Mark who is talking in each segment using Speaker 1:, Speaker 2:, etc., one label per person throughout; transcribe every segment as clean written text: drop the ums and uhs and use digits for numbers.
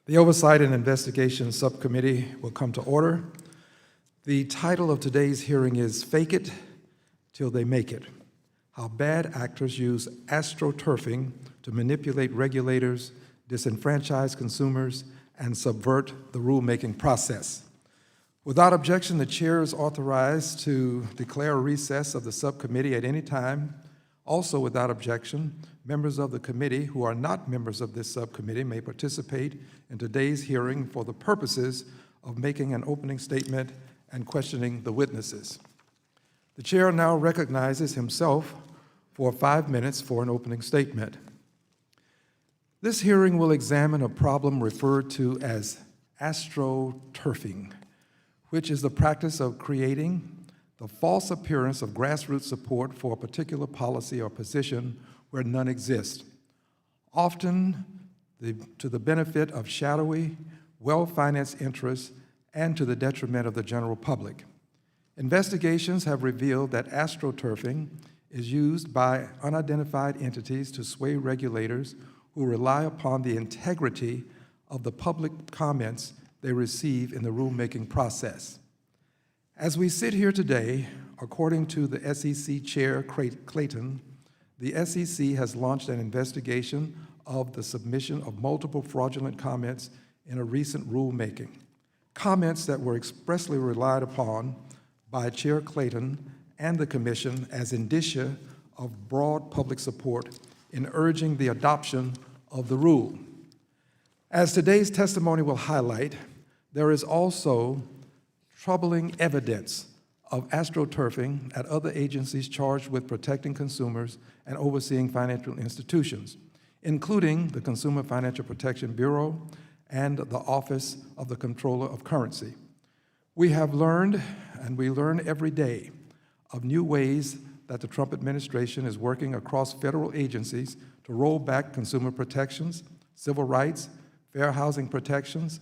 Speaker 1: The Oversight and Investigation Subcommittee will come to order. The title of today's hearing is Fake It Till They Make It: How Bad Actors Use Astroturfing to Manipulate Regulators, Disenfranchise Consumers, and Subvert the Rulemaking Process. Without objection, the chair is authorized to declare a recess of the subcommittee at any time. Also, without objection, members of the committee who are not members of this subcommittee may participate in today's hearing for the purposes of making an opening statement and questioning the witnesses. The chair now recognizes himself for 5 minutes for an opening statement. This hearing will examine a problem referred to as astroturfing, which is the practice of creating the false appearance of grassroots support for a particular policy or position where none exists, often to the benefit of shadowy, well-financed interests and to the detriment of the general public. Investigations have revealed that astroturfing is used by unidentified entities to sway regulators who rely upon the integrity of the public comments they receive in the rulemaking process. As we sit here today, according to the SEC Chair Clayton, the SEC has launched an investigation of the submission of multiple fraudulent comments in a recent rulemaking, comments that were expressly relied upon by Chair Clayton and the Commission as indicia of broad public support in urging the adoption of the rule. As today's testimony will highlight, there is also troubling evidence of astroturfing at other agencies charged with protecting consumers and overseeing financial institutions, including the Consumer Financial Protection Bureau and the Office of the Comptroller of Currency. We have learned, and we learn every day, of new ways that the Trump administration is working across federal agencies to roll back consumer protections, civil rights, fair housing protections,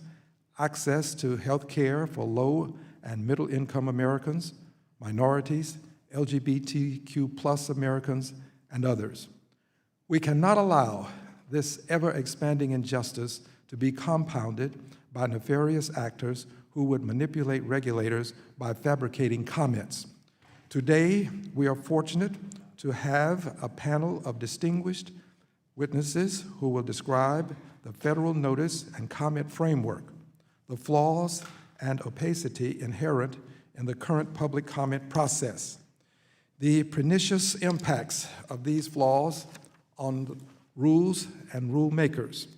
Speaker 1: access to health care for low and middle-income Americans, minorities, LGBTQ+ Americans, and others. We cannot allow this ever-expanding injustice to be compounded by nefarious actors who would manipulate regulators by fabricating comments. Today, we are fortunate to have a panel of distinguished witnesses who will describe the federal notice and comment framework, the flaws and opacity inherent in the current public comment process, the pernicious impacts of these flaws on rules and rule makers,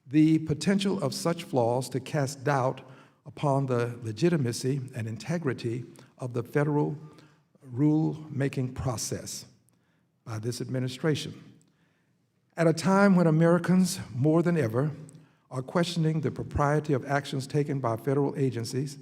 Speaker 1: the potential of such flaws to cast doubt upon the legitimacy and integrity of the federal rule-making process by this administration. At a time when Americans, more than ever, are questioning the propriety of actions taken by federal agencies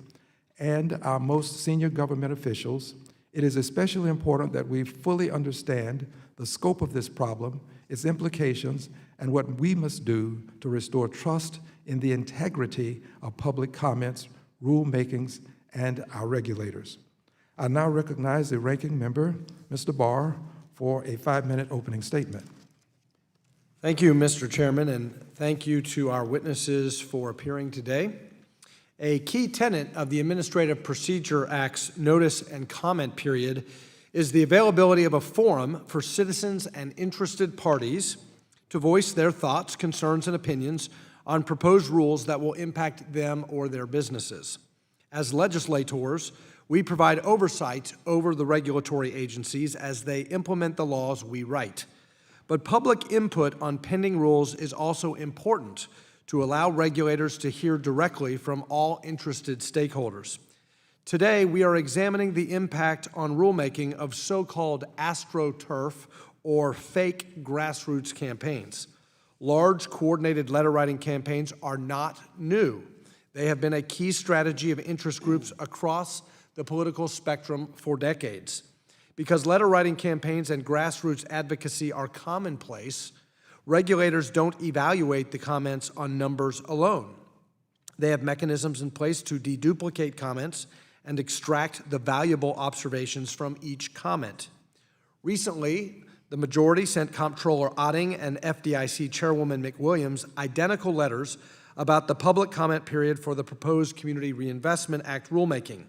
Speaker 1: and our most senior government officials, it is especially important that we fully understand the scope of this problem, its implications, and what we must do to restore trust in the integrity of public comments, rulemakings, and our regulators. I now recognize the ranking member, Mr. Barr, for a 5-minute opening statement.
Speaker 2: Thank you, Mr. Chairman, and thank you to our witnesses for appearing today. A key tenet of the Administrative Procedure Act's notice and comment period is the availability of a forum for citizens and interested parties to voice their thoughts, concerns, and opinions on proposed rules that will impact them or their businesses. As legislators, we provide oversight over the regulatory agencies as they implement the laws we write. But public input on pending rules is also important to allow regulators to hear directly from all interested stakeholders. Today, we are examining the impact on rulemaking of so-called astroturf or fake grassroots campaigns. Large coordinated letter-writing campaigns are not new. They have been a key strategy of interest groups across the political spectrum for decades. Because letter-writing campaigns and grassroots advocacy are commonplace, regulators don't evaluate the comments on numbers alone. They have mechanisms in place to deduplicate comments and extract the valuable observations from each comment. Recently, the majority sent Comptroller Otting and FDIC Chairwoman McWilliams identical letters about the public comment period for the proposed Community Reinvestment Act rulemaking.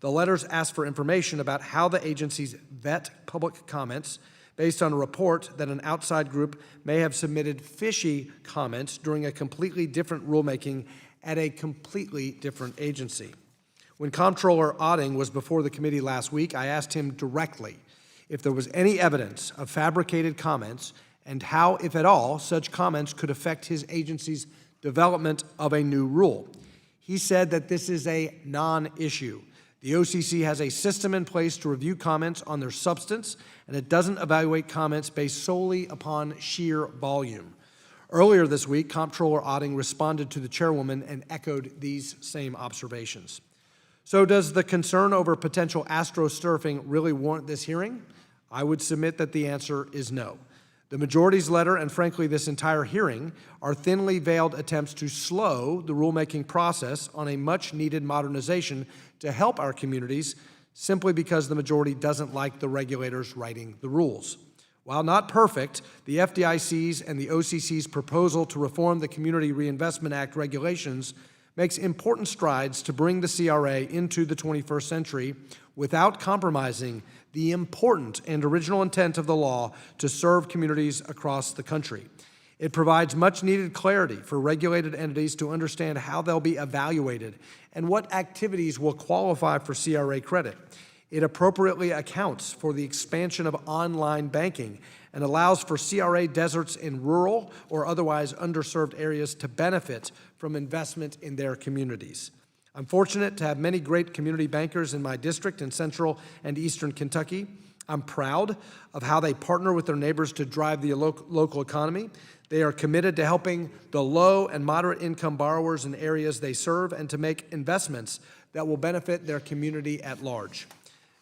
Speaker 2: The letters ask for information about how the agencies vet public comments based on a report that an outside group may have submitted fishy comments during a completely different rulemaking at a completely different agency. When Comptroller Otting was before the committee last week, I asked him directly if there was any evidence of fabricated comments and how, if at all, such comments could affect his agency's development of a new rule. He said that this is a non-issue. The OCC has a system in place to review comments on their substance, and it doesn't evaluate comments based solely upon sheer volume. Earlier this week, Comptroller Otting responded to the chairwoman and echoed these same observations. So does the concern over potential astroturfing really warrant this hearing? I would submit that the answer is no. The majority's letter, and frankly this entire hearing, are thinly veiled attempts to slow the rulemaking process on a much-needed modernization to help our communities simply because the majority doesn't like the regulators writing the rules. While not perfect, the FDIC's and the OCC's proposal to reform the Community Reinvestment Act regulations makes important strides to bring the CRA into the 21st century without compromising the important and original intent of the law to serve communities across the country. It provides much-needed clarity for regulated entities to understand how they'll be evaluated and what activities will qualify for CRA credit. It appropriately accounts for the expansion of online banking and allows for CRA deserts in rural or otherwise underserved areas to benefit from investment in their communities. I'm fortunate to have many great community bankers in my district in central and eastern Kentucky. I'm proud of how they partner with their neighbors to drive the local economy. They are committed to helping the low and moderate income borrowers in areas they serve and to make investments that will benefit their community at large.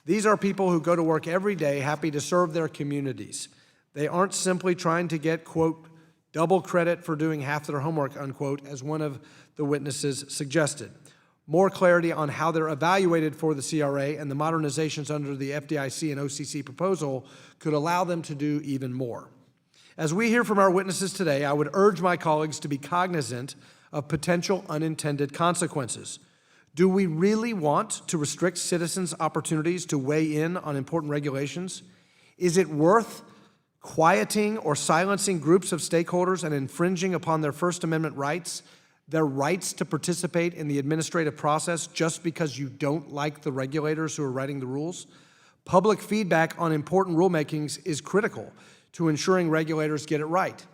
Speaker 2: These are people who go to work every day happy to serve their communities. They aren't simply trying to get, quote, double credit for doing half their homework, unquote, as one of the witnesses suggested. More clarity on how they're evaluated for the CRA and the modernizations under the FDIC and OCC proposal could allow them to do even more. As we hear from our witnesses today, I would urge my colleagues to be cognizant of potential unintended consequences. Do we really want to restrict citizens' opportunities to weigh in on important regulations? Is it worth quieting or silencing groups of stakeholders and infringing upon their First Amendment rights, their rights to participate in the administrative process just because you don't like the regulators who are writing the rules? Public feedback on important rulemakings is critical to ensuring regulators get it right.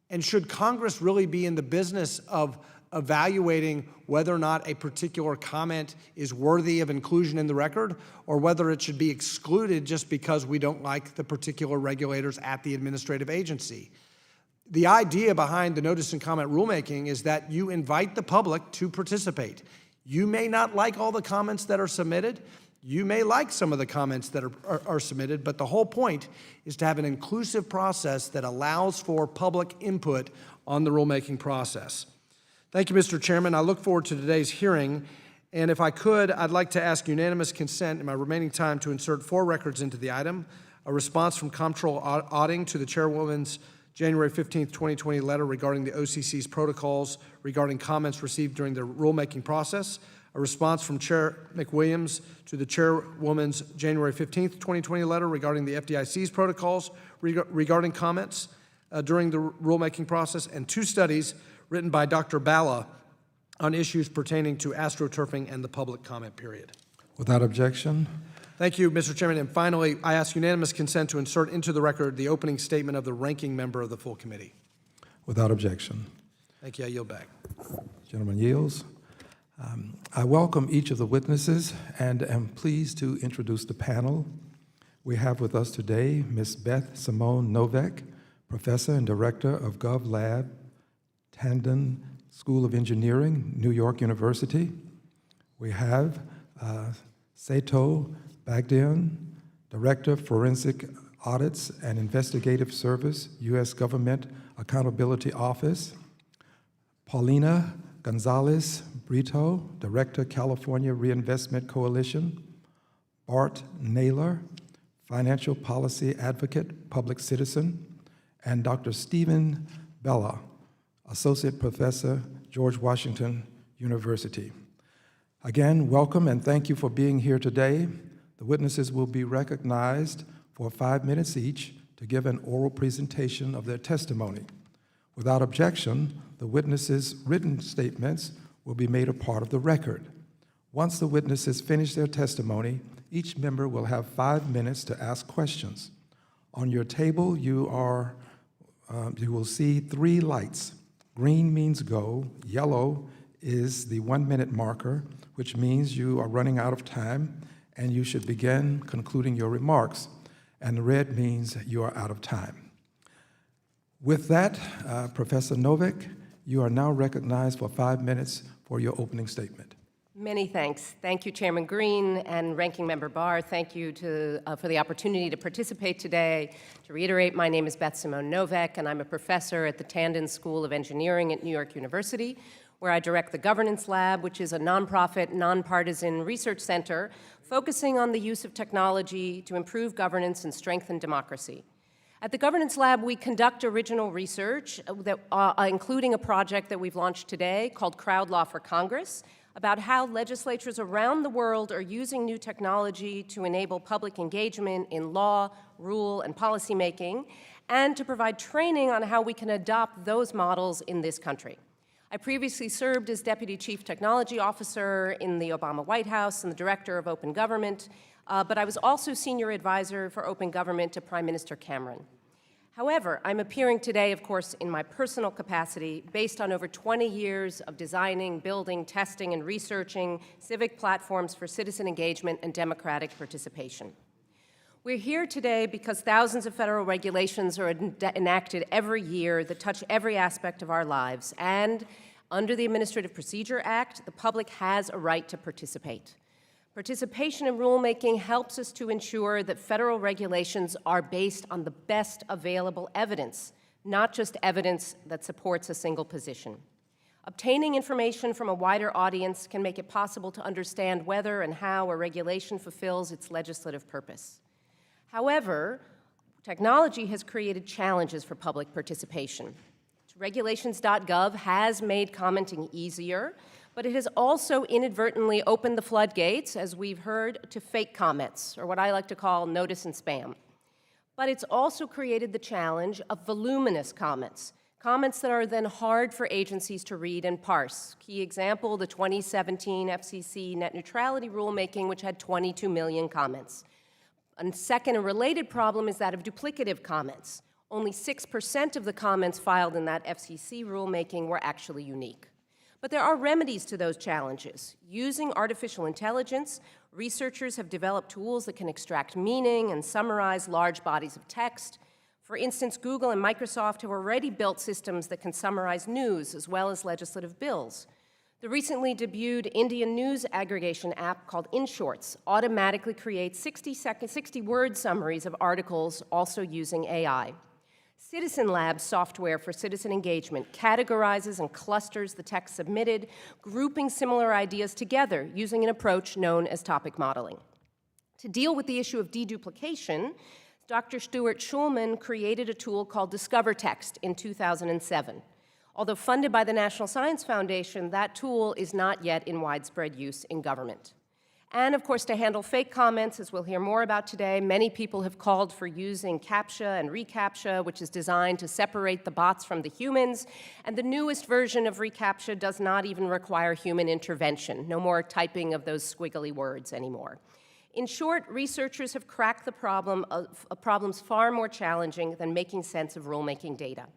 Speaker 2: And should Congress really be in the business of evaluating whether or not a particular comment is worthy of inclusion in the record, or whether it should be excluded just because we don't like the particular regulators at the administrative agency? The idea behind the notice and comment rulemaking is that you invite the public to participate. You may not like all the comments that are submitted. You may like some of the comments that are submitted, but the whole point is to have an inclusive process that allows for public input on the rulemaking process. Thank you, Mr. Chairman. I look forward to today's hearing, and if I could, I'd like to ask unanimous consent in my remaining time to insert 4 records into the item: a response from Comptroller Otting to the Chairwoman's January 15, 2020 letter regarding the OCC's protocols regarding comments received during the rulemaking process, a response from Chair McWilliams to the Chairwoman's January 15, 2020 letter regarding the FDIC's protocols regarding comments during the rulemaking process, and 2 studies written by Dr. Bala on issues pertaining to astroturfing and the public comment period.
Speaker 1: Without objection.
Speaker 2: Thank you, Mr. Chairman. And finally, I ask unanimous consent to insert into the record the opening statement of the ranking member of the full committee.
Speaker 1: Without objection.
Speaker 2: Thank you. I yield back.
Speaker 1: Gentleman yields. I welcome each of the witnesses and am pleased to introduce the panel. We have with us today Ms. Beth Simone Novak, Professor and Director of GovLab, Tandon School of Engineering, New York University. We have Seto Bagdian, Director of Forensic Audits and Investigative Service, U.S. Government Accountability Office. Paulina Gonzalez Brito, Director, California Reinvestment Coalition. Bart Naylor, Financial Policy Advocate, Public Citizen. And Dr. Stephen Bella, Associate Professor, George Washington University. Again, welcome and thank you for being here today. The witnesses will be recognized for 5 minutes each to give an oral presentation of their testimony. Without objection, the witnesses' written statements will be made a part of the record. Once the witnesses finish their testimony, each member will have 5 minutes to ask questions. On your table, you will see 3 lights. Green means go, yellow is the 1-minute marker, which means you are running out of time and you should begin concluding your remarks, and the red means you are out of time. With that, Professor Novick, you are now recognized for 5 minutes for your opening statement.
Speaker 3: Many thanks. Thank you, Chairman Green and Ranking Member Barr. Thank you for the opportunity to participate today. To reiterate, my name is Beth Simone Novak, and I'm a professor at the Tandon School of Engineering at New York University, where I direct the Governance Lab, which is a nonprofit, nonpartisan research center focusing on the use of technology to improve governance and strengthen democracy. At the Governance Lab, we conduct original research, including a project that we've launched today called Crowd Law for Congress, about how legislatures around the world are using new technology to enable public engagement in law, rule, and policymaking, and to provide training on how we can adopt those models in this country. I previously served as Deputy Chief Technology Officer in the Obama White House and the Director of Open Government, but I was also Senior Advisor for Open Government to Prime Minister Cameron. However, I'm appearing today, of course, in my personal capacity, based on over 20 years of designing, building, testing, and researching civic platforms for citizen engagement and democratic participation. We're here today because thousands of federal regulations are enacted every year that touch every aspect of our lives, and under the Administrative Procedure Act, the public has a right to participate. Participation in rulemaking helps us to ensure that federal regulations are based on the best available evidence, not just evidence that supports a single position. Obtaining information from a wider audience can make it possible to understand whether and how a regulation fulfills its legislative purpose. However, technology has created challenges for public participation. Regulations.gov has made commenting easier, but it has also inadvertently opened the floodgates, as we've heard, to fake comments, or what I like to call notice and spam. But it's also created the challenge of voluminous comments, comments that are then hard for agencies to read and parse. Key example, the 2017 FCC net neutrality rulemaking, which had 22 million comments. A second and related problem is that of duplicative comments. Only 6% of the comments filed in that FCC rulemaking were actually unique. But there are remedies to those challenges. Using artificial intelligence, researchers have developed tools that can extract meaning and summarize large bodies of text. For instance, Google and Microsoft have already built systems that can summarize news as well as legislative bills. The recently debuted Indian news aggregation app called InShorts automatically creates 60-word summaries of articles, also using AI. Citizen Lab software for citizen engagement categorizes and clusters the text submitted, grouping similar ideas together using an approach known as topic modeling. To deal with the issue of deduplication, Dr. Stuart Schulman created a tool called Discover Text in 2007. Although funded by the National Science Foundation, that tool is not yet in widespread use in government. And of course, to handle fake comments, as we'll hear more about today, many people have called for using CAPTCHA and reCAPTCHA, which is designed to separate the bots from the humans. And the newest version of reCAPTCHA does not even require human intervention. No more typing of those squiggly words anymore. In short, researchers have cracked the problem of problems far more challenging than making sense of rulemaking data.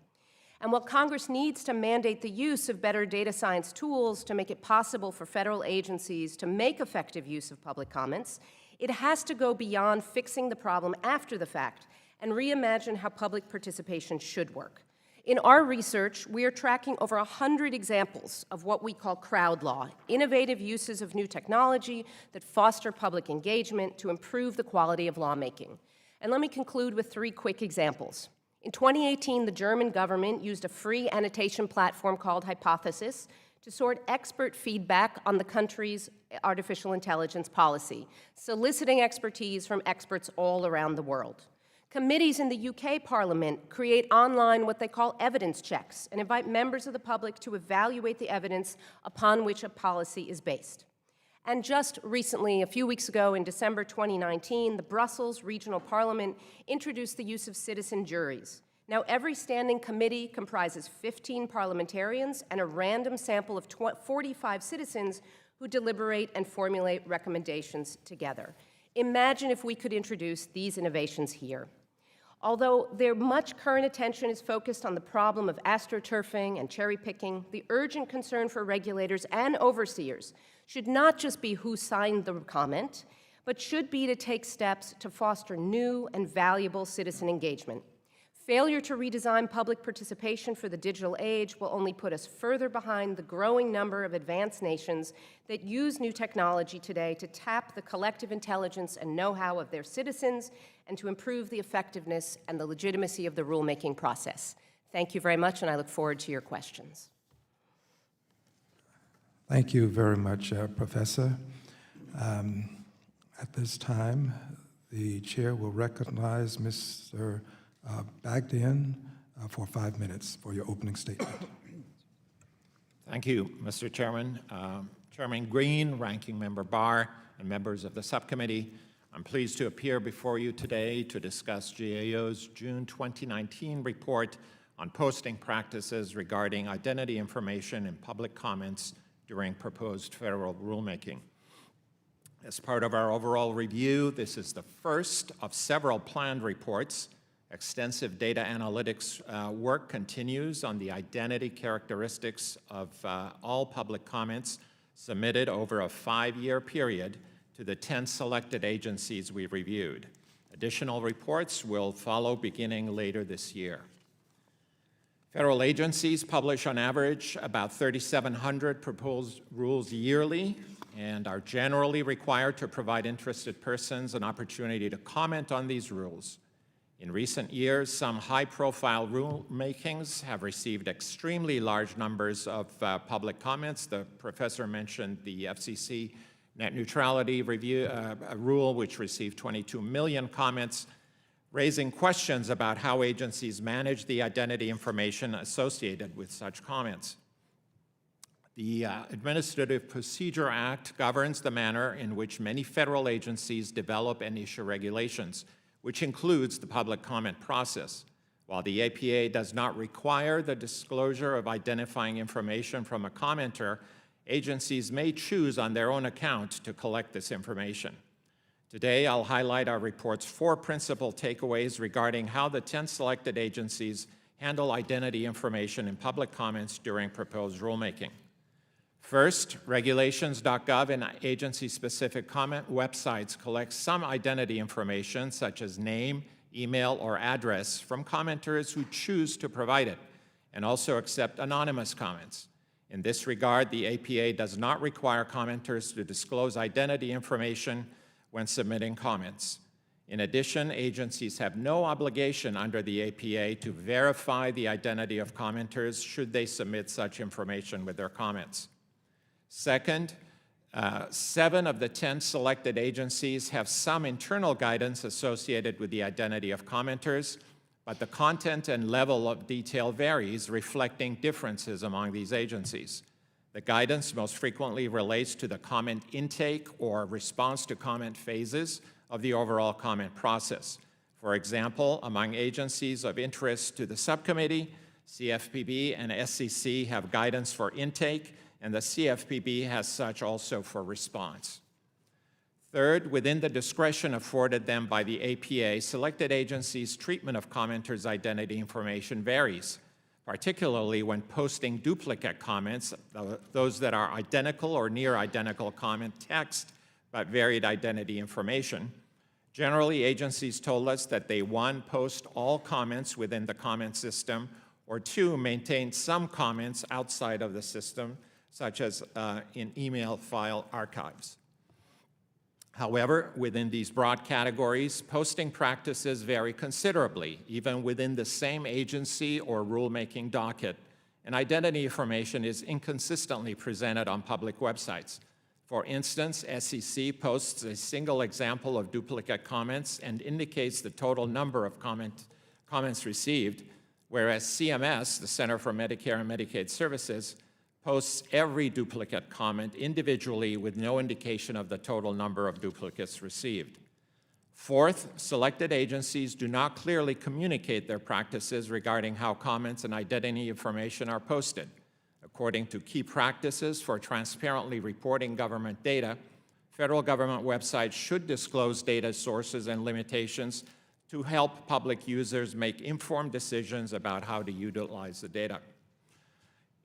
Speaker 3: And while Congress needs to mandate the use of better data science tools to make it possible for federal agencies to make effective use of public comments, it has to go beyond fixing the problem after the fact and reimagine how public participation should work. In our research, we are tracking over 100 examples of what we call crowd law, innovative uses of new technology that foster public engagement to improve the quality of lawmaking. And let me conclude with 3 quick examples. In 2018, the German government used a free annotation platform called Hypothesis to sort expert feedback on the country's artificial intelligence policy, soliciting expertise from experts all around the world. Committees in the UK Parliament create online what they call evidence checks and invite members of the public to evaluate the evidence upon which a policy is based. And just recently, a few weeks ago in December 2019, the Brussels Regional Parliament introduced the use of citizen juries. Now, every standing committee comprises 15 parliamentarians and a random sample of 45 citizens who deliberate and formulate recommendations together. Imagine if we could introduce these innovations here. Although much current attention is focused on the problem of astroturfing and cherry picking, the urgent concern for regulators and overseers should not just be who signed the comment, but should be to take steps to foster new and valuable citizen engagement. Failure to redesign public participation for the digital age will only put us further behind the growing number of advanced nations that use new technology today to tap the collective intelligence and know-how of their citizens and to improve the effectiveness and the legitimacy of the rulemaking process. Thank you very much, and I look forward to your questions.
Speaker 1: Thank you very much, Professor. At this time, the chair will recognize Mr. Bagdian for 5 minutes for your opening statement.
Speaker 4: Thank you, Mr. Chairman. Chairman Green, Ranking Member Barr, and members of the subcommittee, I'm pleased to appear before you today to discuss GAO's June 2019 report on posting practices regarding identity information in public comments during proposed federal rulemaking. As part of our overall review, this is the first of several planned reports. Extensive data analytics work continues on the identity characteristics of all public comments submitted over a 5-year period to the 10 selected agencies we reviewed. Additional reports will follow beginning later this year. Federal agencies publish on average about 3,700 proposed rules yearly and are generally required to provide interested persons an opportunity to comment on these rules. In recent years, some high-profile rulemakings have received extremely large numbers of public comments. The professor mentioned the FCC net neutrality review rule, which received 22 million comments, raising questions about how agencies manage the identity information associated with such comments. The Administrative Procedure Act governs the manner in which many federal agencies develop and issue regulations, which includes the public comment process. While the APA does not require the disclosure of identifying information from a commenter, agencies may choose on their own account to collect this information. Today, I'll highlight our report's 4 principal takeaways regarding how the 10 selected agencies handle identity information in public comments during proposed rulemaking. First, regulations.gov and agency-specific comment websites collect some identity information, such as name, email, or address, from commenters who choose to provide it, and also accept anonymous comments. In this regard, the APA does not require commenters to disclose identity information when submitting comments. In addition, agencies have no obligation under the APA to verify the identity of commenters should they submit such information with their comments. Second, 7 of the 10 selected agencies have some internal guidance associated with the identity of commenters, but the content and level of detail varies, reflecting differences among these agencies. The guidance most frequently relates to the comment intake or response to comment phases of the overall comment process. For example, among agencies of interest to the subcommittee, CFPB and SCC have guidance for intake, and the CFPB has such also for response. Third, within the discretion afforded them by the APA, selected agencies' treatment of commenters' identity information varies, particularly when posting duplicate comments, those that are identical or near identical comment text, but varied identity information. Generally, agencies told us that they, 1, post all comments within the comment system, or 2, maintain some comments outside of the system, such as in email file archives. However, within these broad categories, posting practices vary considerably, even within the same agency or rulemaking docket, and identity information is inconsistently presented on public websites. For instance, SEC posts a single example of duplicate comments and indicates the total number of comments received, whereas CMS, the Center for Medicare and Medicaid Services, posts every duplicate comment individually with no indication of the total number of duplicates received. Fourth, selected agencies do not clearly communicate their practices regarding how comments and identity information are posted. According to key practices for transparently reporting government data, federal government websites should disclose data sources and limitations to help public users make informed decisions about how to utilize the data.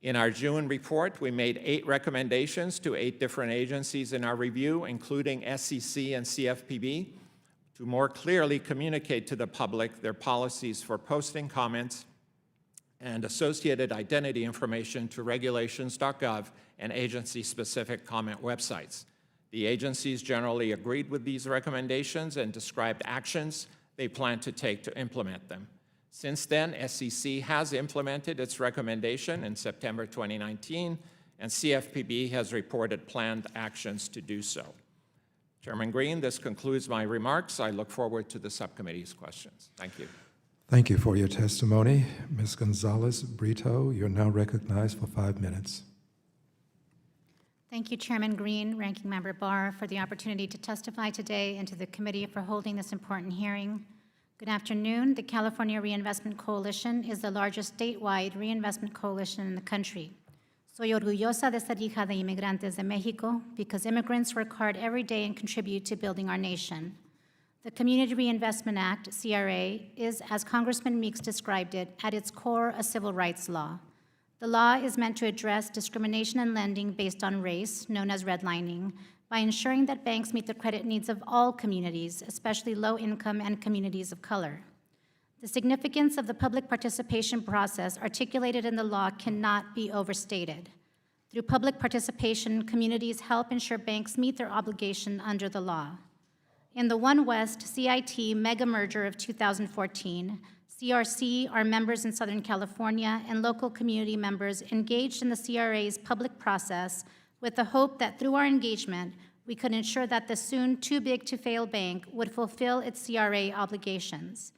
Speaker 4: In our June report, we made 8 recommendations to 8 different agencies in our review, including SEC and CFPB, to more clearly communicate to the public their policies for posting comments and associated identity information to regulations.gov and agency-specific comment websites. The agencies generally agreed with these recommendations and described actions they plan to take to implement them. Since then, SEC has implemented its recommendation in September 2019, and CFPB has reported planned actions to do so. Chairman Green, this concludes my remarks. I look forward to the subcommittee's questions. Thank you.
Speaker 1: Thank you for your testimony. Ms. Gonzalez-Brito, you're now recognized for 5 minutes.
Speaker 5: Thank you, Chairman Green, Ranking Member Barr, for the opportunity to testify today and to the committee for holding this important hearing. Good afternoon. The California Reinvestment Coalition is the largest statewide reinvestment coalition in the country. Soy orgullosa de ser hija de inmigrantes de México because immigrants work hard every day and contribute to building our nation. The Community Reinvestment Act, CRA, is, as Congressman Meeks described it, at its core a civil rights law. The law is meant to address discrimination in lending based on race, known as redlining, by ensuring that banks meet the credit needs of all communities, especially low-income and communities of color. The significance of the public participation process articulated in the law cannot be overstated. Through public participation, communities help ensure banks meet their obligation under the law. In the One West CIT mega merger of 2014, CRC, our members in Southern California, and local community members engaged in the CRA's public process with the hope that through our engagement, we could ensure that the soon too-big-to-fail bank would fulfill its CRA obligations.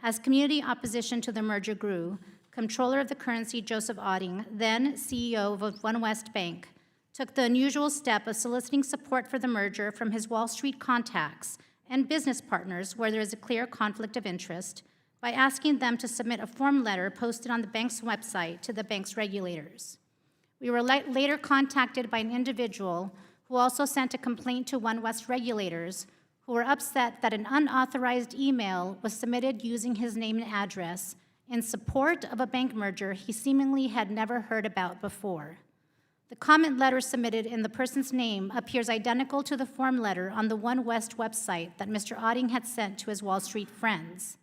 Speaker 5: As community opposition to the merger grew, Comptroller of the Currency Joseph Otting, then CEO of One West Bank, took the unusual step of soliciting support for the merger from his Wall Street contacts and business partners where there is a clear conflict of interest by asking them to submit a form letter posted on the bank's website to the bank's regulators. We were later contacted by an individual who also sent a complaint to One West regulators who were upset that an unauthorized email was submitted using his name and address in support of a bank merger he seemingly had never heard about before. The comment letter submitted in the person's name appears identical to the form letter on the One West website that Mr. Otting had sent to his Wall Street friends.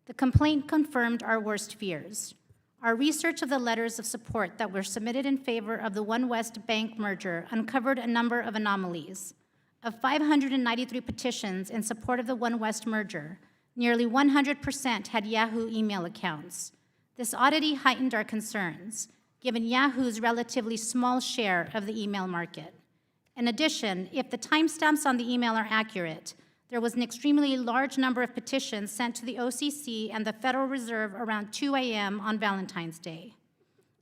Speaker 5: The complaint confirmed our worst fears. Our research of the letters of support that were submitted in favor of the One West Bank merger uncovered a number of anomalies. Of 593 petitions in support of the One West merger, nearly 100% had Yahoo email accounts. This oddity heightened our concerns, given Yahoo's relatively small share of the email market. In addition, if the timestamps on the email are accurate, there was an extremely large number of petitions sent to the OCC and the Federal Reserve around 2 a.m. on Valentine's Day.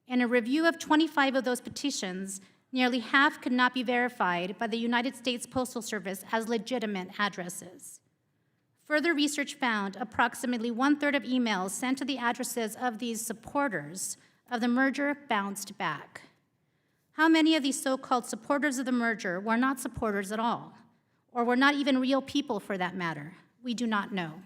Speaker 5: In a review of 25 of those petitions, nearly half could not be verified by the United States Postal Service as legitimate addresses. Further research found approximately 1/3 of emails sent to the addresses of these supporters of the merger bounced back. How many of these so-called supporters of the merger were not supporters at all, or were not even real people for that matter? We do not know.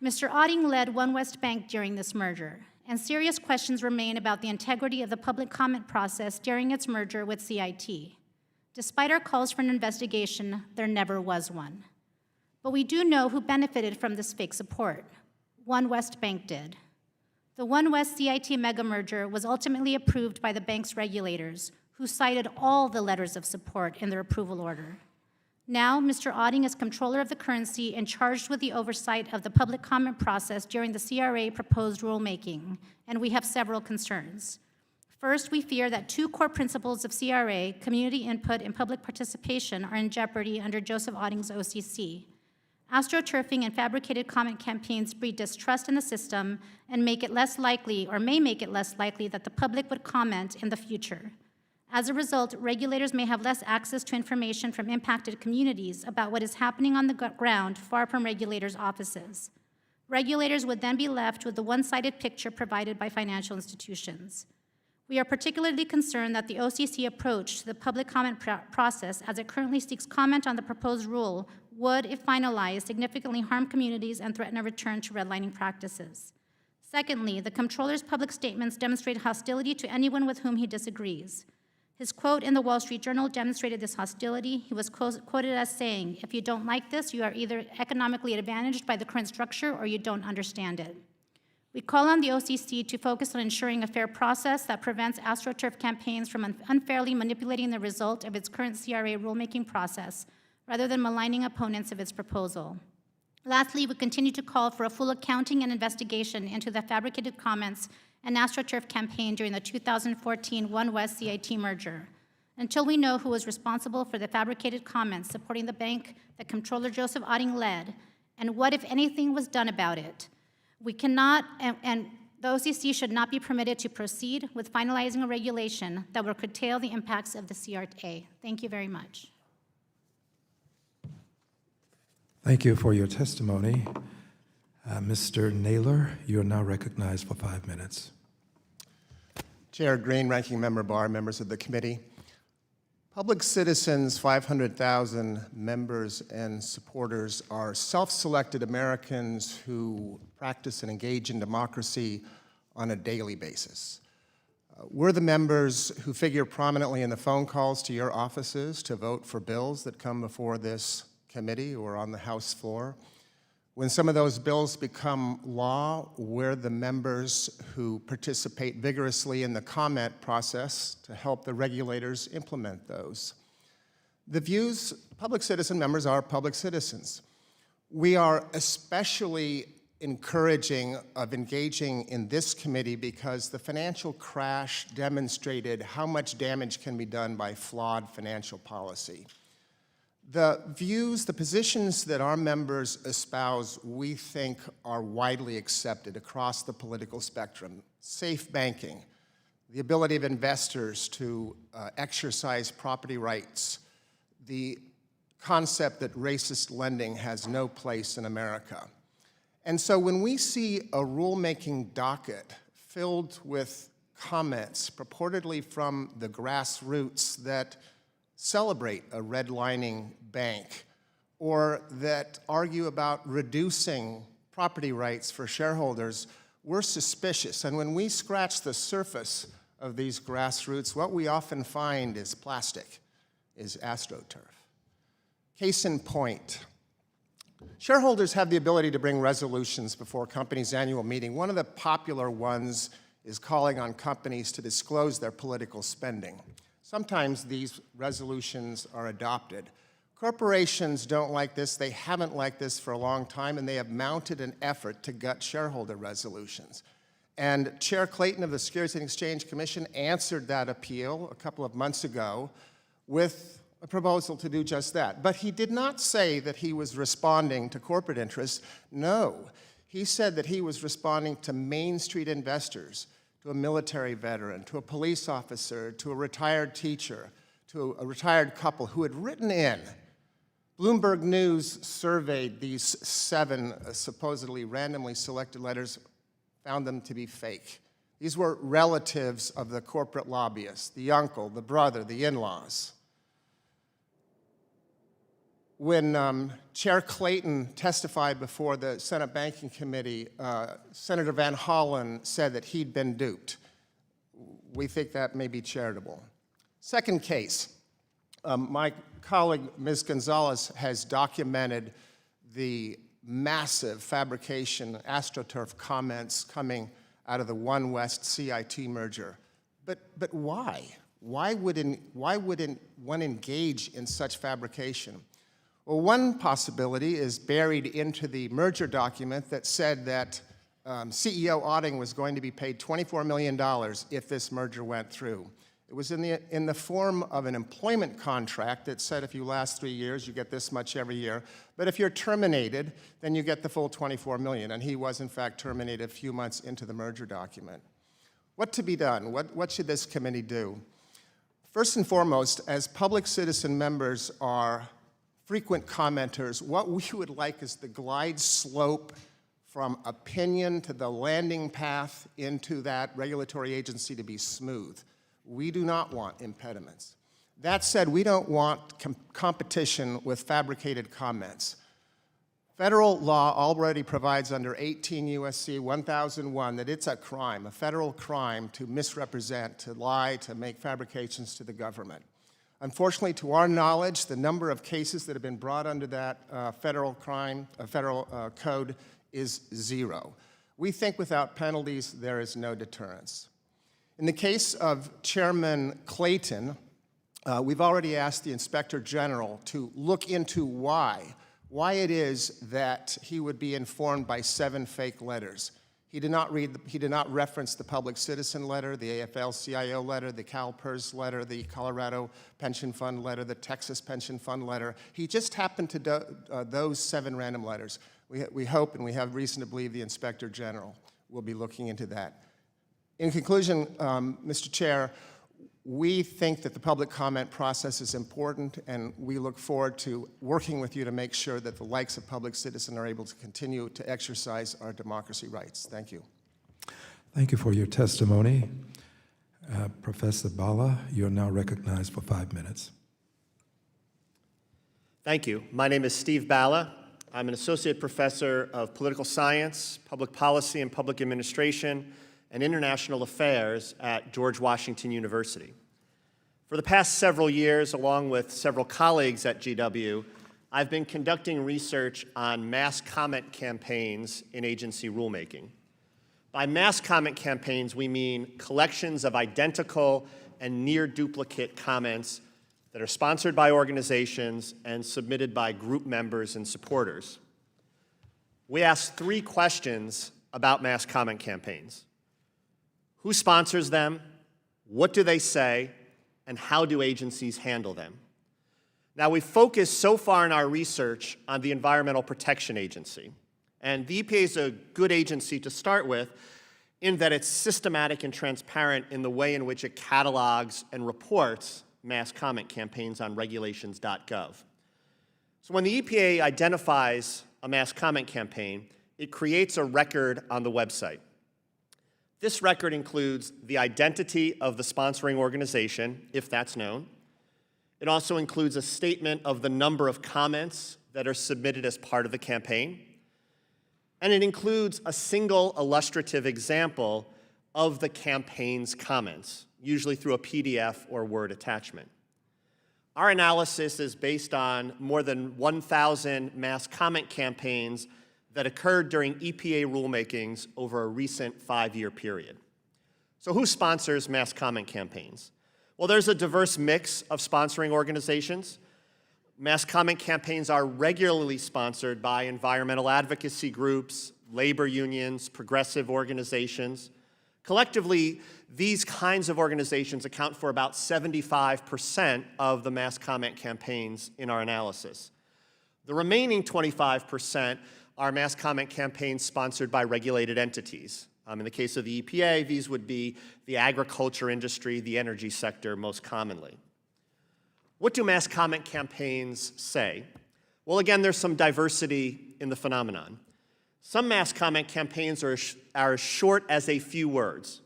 Speaker 5: Mr. Otting led One West Bank during this merger, and serious questions remain about the integrity of the public comment process during its merger with CIT. Despite our calls for an investigation, there never was one. But we do know who benefited from this fake support. One West Bank did. The One West CIT mega merger was ultimately approved by the bank's regulators, who cited all the letters of support in their approval order. Now, Mr. Otting is Comptroller of the Currency and charged with the oversight of the public comment process during the CRA proposed rulemaking, and we have several concerns. First, we fear that two core principles of CRA, community input and public participation, are in jeopardy under Joseph Otting's OCC. Astroturfing and fabricated comment campaigns breed distrust in the system and make it less likely, or may make it less likely, that the public would comment in the future. As a result, regulators may have less access to information from impacted communities about what is happening on the ground far from regulators' offices. Regulators would then be left with the one-sided picture provided by financial institutions. We are particularly concerned that the OCC approach to the public comment process, as it currently seeks comment on the proposed rule, would, if finalized, significantly harm communities and threaten a return to redlining practices. Secondly, the Comptroller's public statements demonstrate hostility to anyone with whom he disagrees. His quote in the Wall Street Journal demonstrated this hostility. He was quoted as saying, "If you don't like this, you are either economically advantaged by the current structure or you don't understand it." We call on the OCC to focus on ensuring a fair process that prevents AstroTurf campaigns from unfairly manipulating the result of its current CRA rulemaking process, rather than maligning opponents of its proposal. Lastly, we continue to call for a full accounting and investigation into the fabricated comments and AstroTurf campaign during the 2014 One West CIT merger. Until we know who was responsible for the fabricated comments supporting the bank that Comptroller Joseph Otting led, and what, if anything, was done about it, we cannot, and the OCC should not be permitted to proceed with finalizing a regulation that will curtail the impacts of the CRA. Thank you very much.
Speaker 1: Thank you for your testimony. Mr. Naylor, you are now recognized for 5 minutes.
Speaker 6: Chair Green, Ranking Member Barr, members of the committee. Public Citizens, 500,000 members and supporters are self-selected Americans who practice and engage in democracy on a daily basis. We're the members who figure prominently in the phone calls to your offices to vote for bills that come before this committee or on the House floor. When some of those bills become law, we're the members who participate vigorously in the comment process to help the regulators implement those. The views, public citizen members are public citizens. We are especially encouraging of engaging in this committee because the financial crash demonstrated how much damage can be done by flawed financial policy. The views, the positions that our members espouse, we think are widely accepted across the political spectrum. Safe banking, the ability of investors to exercise property rights, the concept that racist lending has no place in America. And so when we see a rulemaking docket filled with comments purportedly from the grassroots that celebrate a redlining bank or that argue about reducing property rights for shareholders, we're suspicious. And when we scratch the surface of these grassroots, what we often find is plastic, is AstroTurf. Case in point, shareholders have the ability to bring resolutions before a company's annual meeting. One of the popular ones is calling on companies to disclose their political spending. Sometimes these resolutions are adopted. Corporations don't like this. They haven't liked this for a long time, and they have mounted an effort to gut shareholder resolutions. And Chair Clayton of the Securities and Exchange Commission answered that appeal a couple of months ago with a proposal to do just that. But he did not say that he was responding to corporate interests. No, he said that he was responding to Main Street investors, to a military veteran, to a police officer, to a retired teacher, to a retired couple who had written in. Bloomberg News surveyed these 7 supposedly randomly selected letters, found them to be fake. These were relatives of the corporate lobbyists, the uncle, the brother, the in-laws. When Chair Clayton testified before the Senate Banking Committee, Senator Van Hollen said that he'd been duped. We think that may be charitable. Second case, my colleague, Ms. Gonzalez, has documented the massive fabrication AstroTurf comments coming out of the One West CIT merger. But why? Why wouldn't one engage in such fabrication? Well, one possibility is buried into the merger document that said that CEO Otting was going to be paid $24 million if this merger went through. It was in the form of an employment contract that said if you last 3 years, you get this much every year. But if you're terminated, then you get the full $24 million. And he was, in fact, terminated a few months into the merger document. What to be done? What should this committee do? First and foremost, as public citizen members are frequent commenters, what we would like is the glide slope from opinion to the landing path into that regulatory agency to be smooth. We do not want impediments. That said, we don't want competition with fabricated comments. Federal law already provides under 18 U.S.C. 1001 that it's a crime, a federal crime, to misrepresent, to lie, to make fabrications to the government. Unfortunately, to our knowledge, the number of cases that have been brought under that federal code is 0. We think without penalties, there is no deterrence. In the case of Chairman Clayton, we've already asked the Inspector General to look into why it is that he would be informed by 7 fake letters. He did not reference the Public Citizen letter, the AFL-CIO letter, the CalPERS letter, the Colorado Pension Fund letter, the Texas Pension Fund letter. He just happened to those 7 random letters. We hope and we have reason to believe the Inspector General will be looking into that. In conclusion, Mr. Chair, we think that the public comment process is important, and we look forward to working with you to make sure that the likes of public citizen are able to continue to exercise our democracy rights. Thank you.
Speaker 1: Thank you for your testimony. Professor Bala, you're now recognized for 5 minutes.
Speaker 7: Thank you. My name is Steve Bala. I'm an associate professor of political science, public policy and public administration, and International Affairs at George Washington University. For the past several years, along with several colleagues at GW, I've been conducting research on mass comment campaigns in agency rulemaking. By mass comment campaigns, we mean collections of identical and near duplicate comments that are sponsored by organizations and submitted by group members and supporters. We asked 3 questions about mass comment campaigns. Who sponsors them? What do they say? And how do agencies handle them? Now, we've focused so far in our research on the Environmental Protection Agency. And the EPA is a good agency to start with in that it's systematic and transparent in the way in which it catalogs and reports mass comment campaigns on regulations.gov. So when the EPA identifies a mass comment campaign, it creates a record on the website. This record includes the identity of the sponsoring organization, if that's known. It also includes a statement of the number of comments that are submitted as part of the campaign. And it includes a single illustrative example of the campaign's comments, usually through a PDF or Word attachment. Our analysis is based on more than 1,000 mass comment campaigns that occurred during EPA rulemakings over a recent 5-year period. So who sponsors mass comment campaigns? Well, there's a diverse mix of sponsoring organizations. Mass comment campaigns are regularly sponsored by environmental advocacy groups, labor unions, progressive organizations. Collectively, these kinds of organizations account for about 75% of the mass comment campaigns in our analysis. The remaining 25% are mass comment campaigns sponsored by regulated entities. In the case of the EPA, these would be the agriculture industry, the energy sector most commonly. What do mass comment campaigns say? Well, again, there's some diversity in the phenomenon. Some mass comment campaigns are as short as a few words.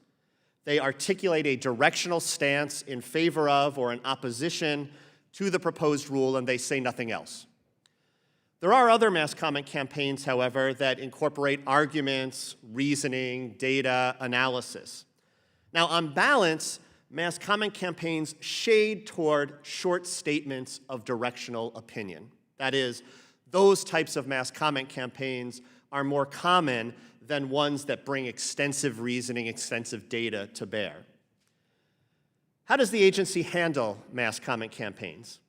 Speaker 7: They articulate a directional stance in favor of or in opposition to the proposed rule, and they say nothing else. There are other mass comment campaigns, however, that incorporate arguments, reasoning, data, analysis. Now, on balance, mass comment campaigns shade toward short statements of directional opinion. That is, those types of mass comment campaigns are more common than ones that bring extensive reasoning, extensive data to bear. How does the agency handle mass comment campaigns?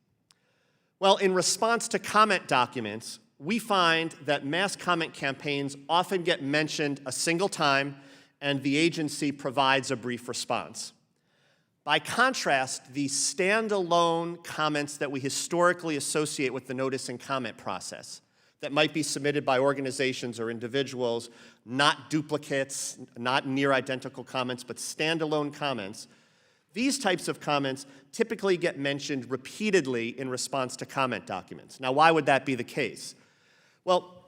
Speaker 7: Well, in response to comment documents, we find that mass comment campaigns often get mentioned a single time, and the agency provides a brief response. By contrast, the standalone comments that we historically associate with the notice and comment process that might be submitted by organizations or individuals, not duplicates, not near identical comments, but standalone comments, these types of comments typically get mentioned repeatedly in response to comment documents. Now, why would that be the case? Well,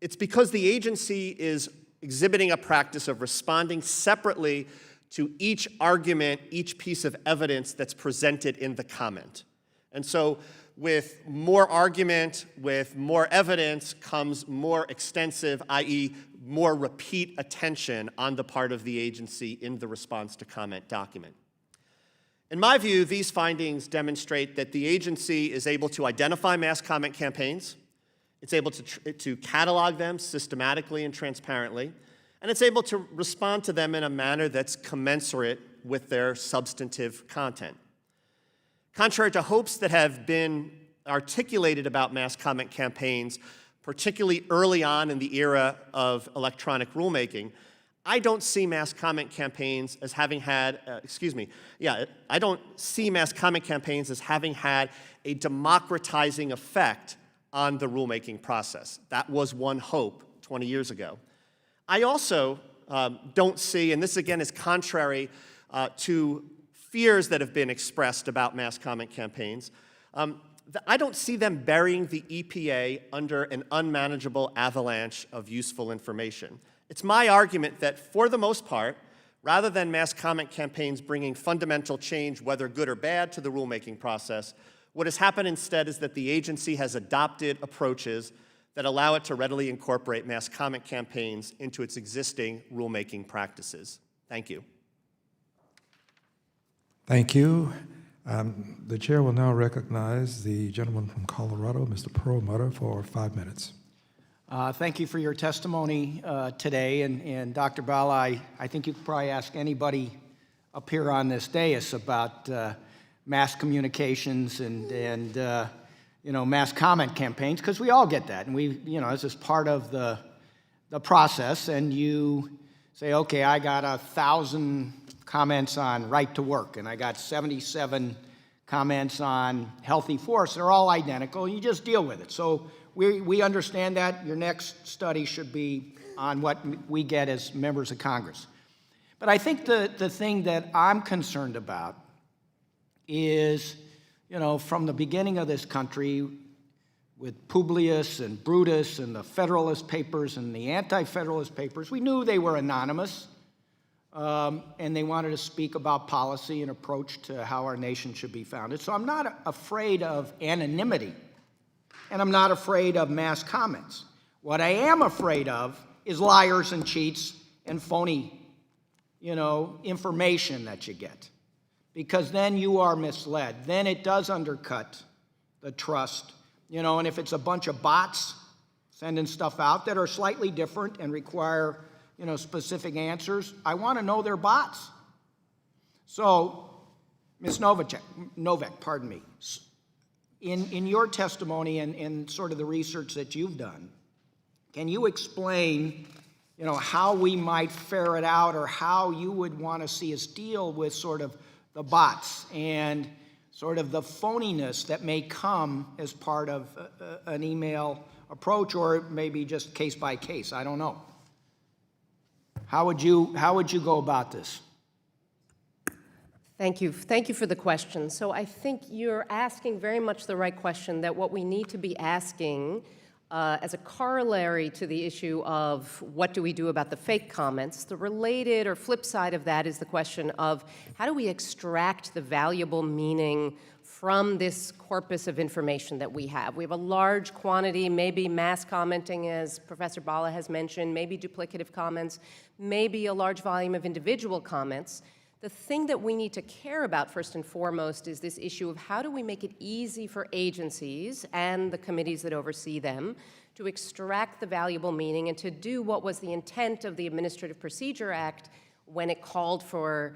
Speaker 7: it's because the agency is exhibiting a practice of responding separately to each argument, each piece of evidence that's presented in the comment. And so with more argument, with more evidence comes more extensive, i.e. more repeat attention on the part of the agency in the response to comment document. In my view, these findings demonstrate that the agency is able to identify mass comment campaigns, it's able to catalog them systematically and transparently, and it's able to respond to them in a manner that's commensurate with their substantive content. Contrary to hopes that have been articulated about mass comment campaigns, particularly early on in the era of electronic rulemaking, I don't see mass comment campaigns as having had, I don't see mass comment campaigns as having had a democratizing effect on the rulemaking process. That was one hope 20 years ago. I also don't see, and this again is contrary to fears that have been expressed about mass comment campaigns, I don't see them burying the EPA under an unmanageable avalanche of useful information. It's my argument that for the most part, rather than mass comment campaigns bringing fundamental change, whether good or bad, to the rulemaking process, what has happened instead is that the agency has adopted approaches that allow it to readily incorporate mass comment campaigns into its existing rulemaking practices. Thank you.
Speaker 1: Thank you. The chair will now recognize the gentleman from Colorado, Mr. Perlmutter, for 5 minutes.
Speaker 8: Thank you for your testimony today. And Dr. Bala, I think you could probably ask anybody up here on this dais about mass communications and mass comment campaigns, because we all get that. And this is part of the process. And you say, okay, I got 1,000 comments on right to work, and I got 77 comments on healthy forests. They're all identical. You just deal with it. So we understand that. Your next study should be on what we get as members of Congress. But I think the thing that I'm concerned about is, from the beginning of this country, with Publius and Brutus and the Federalist Papers and the Anti-Federalist Papers, we knew they were anonymous, and they wanted to speak about policy and approach to how our nation should be founded. So I'm not afraid of anonymity, and I'm not afraid of mass comments. What I am afraid of is liars and cheats and phony, information that you get, because then you are misled. Then it does undercut the trust, and if it's a bunch of bots sending stuff out that are slightly different and require, specific answers, I want to know they're bots. So, Ms. Novak, in your testimony and sort of the research that you've done, can you explain, how we might ferret out, or how you would want to see us deal with sort of the bots and sort of the phoniness that may come as part of an email approach, or maybe just case by case? I don't know. How would you go about this?
Speaker 3: Thank you. Thank you for the question. So I think you're asking very much the right question, that what we need to be asking as a corollary to the issue of what do we do about the fake comments, the related or flip side of that is the question of how do we extract the valuable meaning from this corpus of information that we have. We have a large quantity, maybe mass commenting, as Professor Bala has mentioned, maybe duplicative comments, maybe a large volume of individual comments. The thing that we need to care about first and foremost is this issue of how do we make it easy for agencies and the committees that oversee them to extract the valuable meaning and to do what was the intent of the Administrative Procedure Act when it called for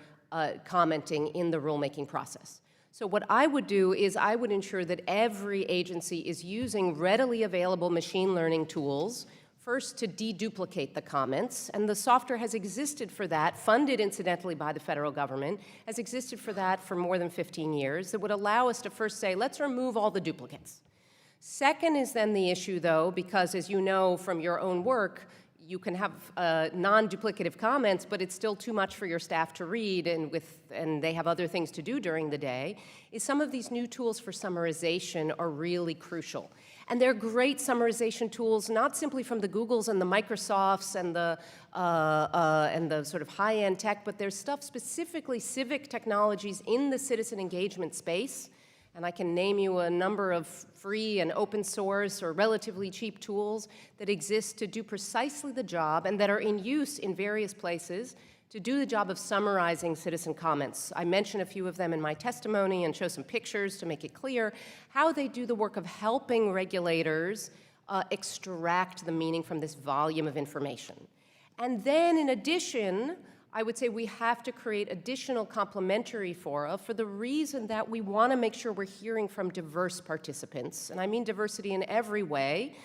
Speaker 3: commenting in the rulemaking process. So what I would do is I would ensure that every agency is using readily available machine learning tools, first to deduplicate the comments, and the software has existed for that, funded incidentally by the federal government, has existed for that for more than 15 years, that would allow us to first say, let's remove all the duplicates. Second is then the issue, though, because as you know from your own work, you can have non-duplicative comments, but it's still too much for your staff to read, and they have other things to do during the day, is some of these new tools for summarization are really crucial. And they're great summarization tools, not simply from the Googles and the Microsofts and the sort of high-end tech, but there's stuff specifically civic technologies in the citizen engagement space. And I can name you a number of free and open source or relatively cheap tools that exist to do precisely the job and that are in use in various places to do the job of summarizing citizen comments. I mention a few of them in my testimony and show some pictures to make it clear how they do the work of helping regulators extract the meaning from this volume of information. And then in addition, I would say we have to create additional complementary fora for the reason that we want to make sure we're hearing from diverse participants. And I mean diversity in every way.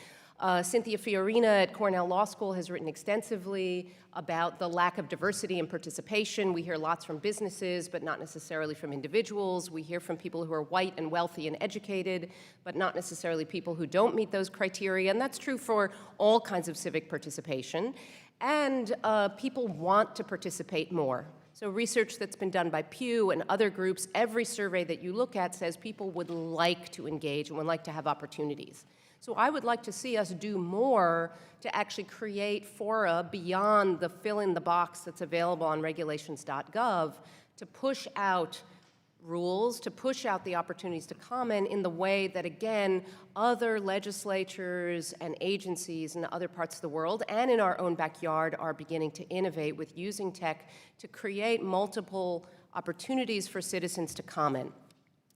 Speaker 3: Cynthia Fiorina at Cornell Law School has written extensively about the lack of diversity and participation. We hear lots from businesses, but not necessarily from individuals. We hear from people who are white and wealthy and educated, but not necessarily people who don't meet those criteria. And that's true for all kinds of civic participation. And people want to participate more. So research that's been done by Pew and other groups, every survey that you look at says people would like to engage and would like to have opportunities. So I would like to see us do more to actually create fora beyond the fill-in-the-box that's available on regulations.gov to push out rules, to push out the opportunities to comment in the way that, again, other legislatures and agencies in other parts of the world and in our own backyard are beginning to innovate with using tech to create multiple opportunities for citizens to comment.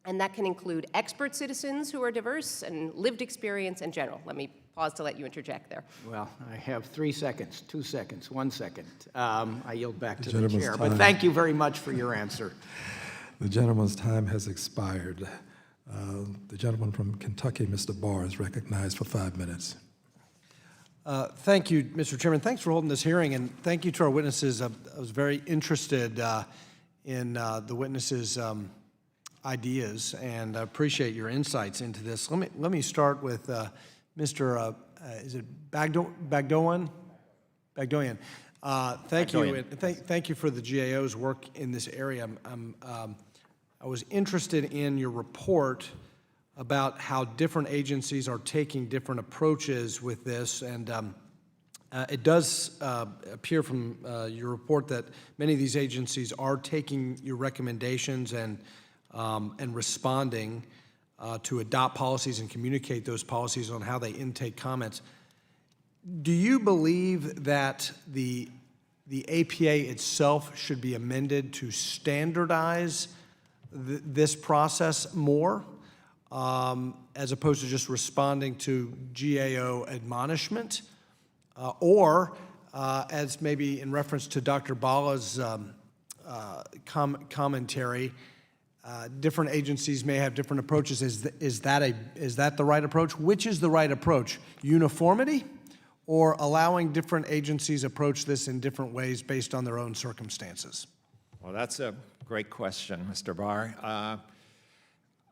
Speaker 3: And that can include expert citizens who are diverse and lived experience in general. Let me pause to let you interject there.
Speaker 8: Well, I have 3 seconds, 2 seconds, 1 second. I yield back to the
Speaker 1: Gentleman's
Speaker 8: chair. But
Speaker 1: time.
Speaker 8: thank you very much for your answer.
Speaker 1: The gentleman's time has expired. The gentleman from Kentucky, Mr. Barr, is recognized for 5 minutes.
Speaker 2: Thank you, Mr. Chairman. Thanks for holding this hearing, and thank you to our witnesses. I was very interested in the witnesses' ideas, and I appreciate your insights into this. Let me start with Mr. Is it Bagdoyan? Bagdoyan. Thank you, and thank you for the GAO's work in this area. I was interested in your report about how different agencies are taking different approaches with this, and it does appear from your report that many of these agencies are taking your recommendations and responding to adopt policies and communicate those policies on how they intake comments. Do you believe that the APA itself should be amended to standardize this process more, as opposed to just responding to GAO admonishment? Or, as maybe in reference to Dr. Bala's commentary, different agencies may have different approaches. Is that the right approach? Which is the right approach? Uniformity, or allowing different agencies approach this in different ways based on their own circumstances?
Speaker 4: Well, that's a great question, Mr. Barr.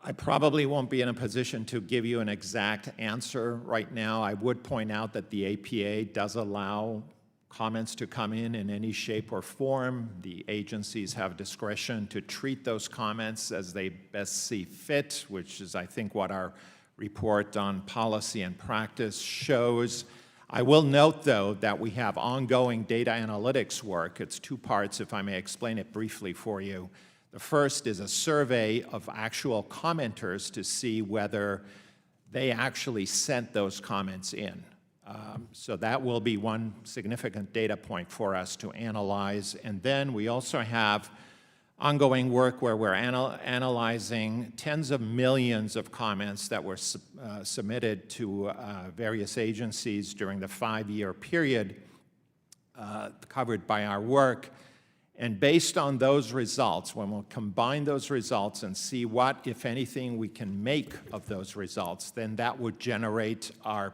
Speaker 4: I probably won't be in a position to give you an exact answer right now. I would point out that the APA does allow comments to come in any shape or form. The agencies have discretion to treat those comments as they best see fit, which is, I think, what our report on policy and practice shows. I will note, though, that we have ongoing data analytics work. It's 2 parts, if I may explain it briefly for you. The first is a survey of actual commenters to see whether they actually sent those comments in. So that will be one significant data point for us to analyze. And then we also have ongoing work where we're analyzing tens of millions of comments that were submitted to various agencies during the 5-year period covered by our work. And based on those results, when we'll combine those results and see what, if anything, we can make of those results, then that would generate our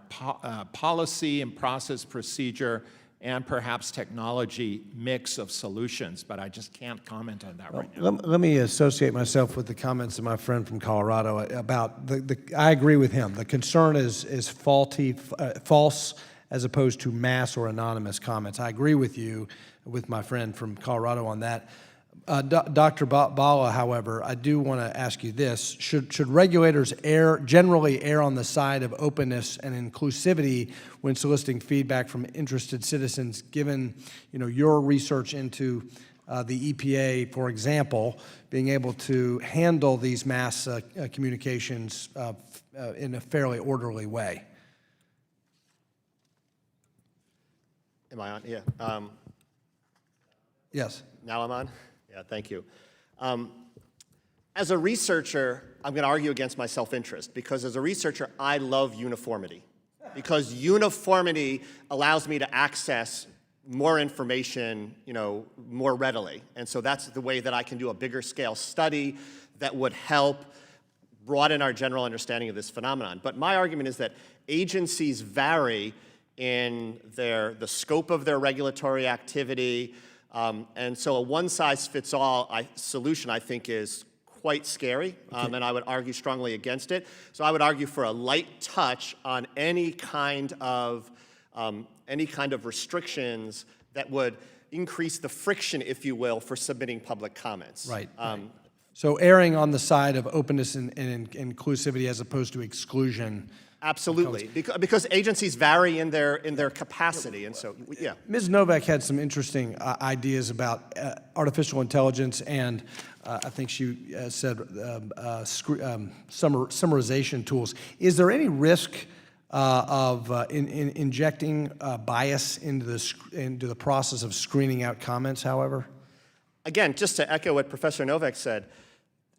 Speaker 4: policy and process procedure and perhaps technology mix of solutions, but I just can't comment on that right now.
Speaker 2: Let me associate myself with the comments of my friend from Colorado about I agree with him. The concern is false as opposed to mass or anonymous comments. I agree with you, with my friend from Colorado on that. Dr. Bala, however, I do want to ask you this. Should regulators generally err on the side of openness and inclusivity when soliciting feedback from interested citizens, given your research into the EPA, for example, being able to handle these mass communications in a fairly orderly way?
Speaker 7: Am I on? Yeah.
Speaker 2: Yes.
Speaker 7: Now I'm on? Yeah, thank you. As a researcher, I'm going to argue against my self-interest, because as a researcher, I love uniformity, because uniformity allows me to access more information, more readily. And so that's the way that I can do a bigger scale study that would help broaden our general understanding of this phenomenon. But my argument is that agencies vary in the scope of their regulatory activity, and so a one-size-fits-all solution, I think, is quite scary, and I would argue strongly against it. So I would argue for a light touch on any kind of restrictions that would increase the friction, if you will, for submitting public comments.
Speaker 2: Right. So erring on the side of openness and inclusivity as opposed to exclusion.
Speaker 7: Absolutely, because agencies vary in their capacity, and so, yeah.
Speaker 2: Ms. Novak had some interesting ideas about artificial intelligence, and I think she said summarization tools. Is there any risk of injecting bias into the process of screening out comments, however?
Speaker 7: Again, just to echo what Professor Novak said,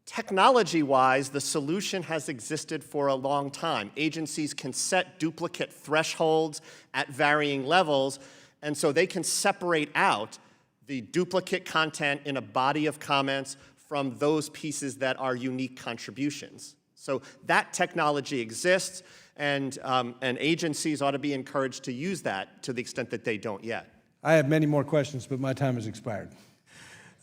Speaker 7: technology-wise, the solution has existed for a long time. Agencies can set duplicate thresholds at varying levels, and so they can separate out the duplicate content in a body of comments from those pieces that are unique contributions. So that technology exists, and agencies ought to be encouraged to use that to the extent that they don't yet.
Speaker 2: I have many more questions, but my time has expired.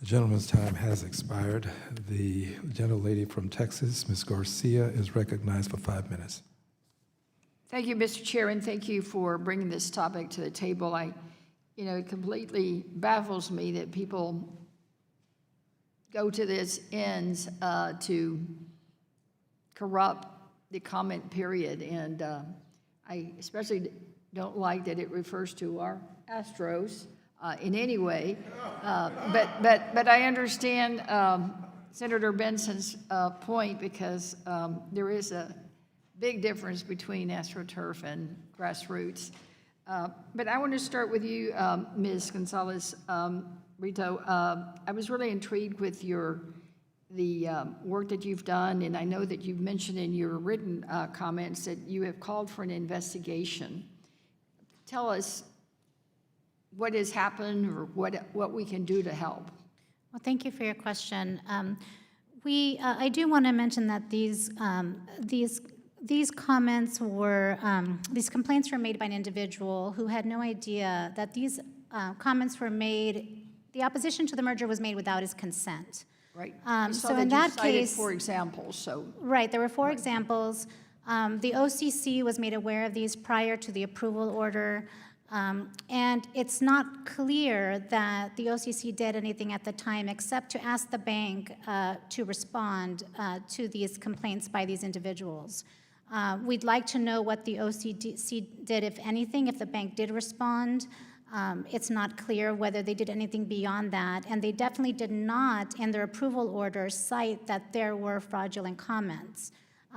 Speaker 1: The gentleman's time has expired. The gentlelady from Texas, Ms. Garcia, is recognized for 5 minutes.
Speaker 9: Thank you, Mr. Chairman. Thank you for bringing this topic to the table. It completely baffles me that people go to this ends to corrupt the comment period, and I especially don't like that it refers to our Astros in any way, but I understand Senator Benson's point, because there is a big difference between AstroTurf and grassroots. But I want to start with you, Ms. Gonzalez-Rito. I was really intrigued with the work that you've done, and I know that you've mentioned in your written comments that you have called for an investigation. Tell us what has happened, or what we can do to help.
Speaker 5: Well, thank you for your question. I do want to mention that these comments were, these complaints were made by an individual who had no idea that these comments were made, the opposition to the merger was made without his consent.
Speaker 9: Right.
Speaker 5: So in that case,
Speaker 9: 4 examples. So
Speaker 5: right, there were 4 examples. The OCC was made aware of these prior to the approval order. And it's not clear that the OCC did anything at the time except to ask the bank to respond to these complaints by these individuals. We'd like to know what the OCC did, if anything, if the bank did respond. It's not clear whether they did anything beyond that, and they definitely did not, in their approval order, cite that there were fraudulent comments.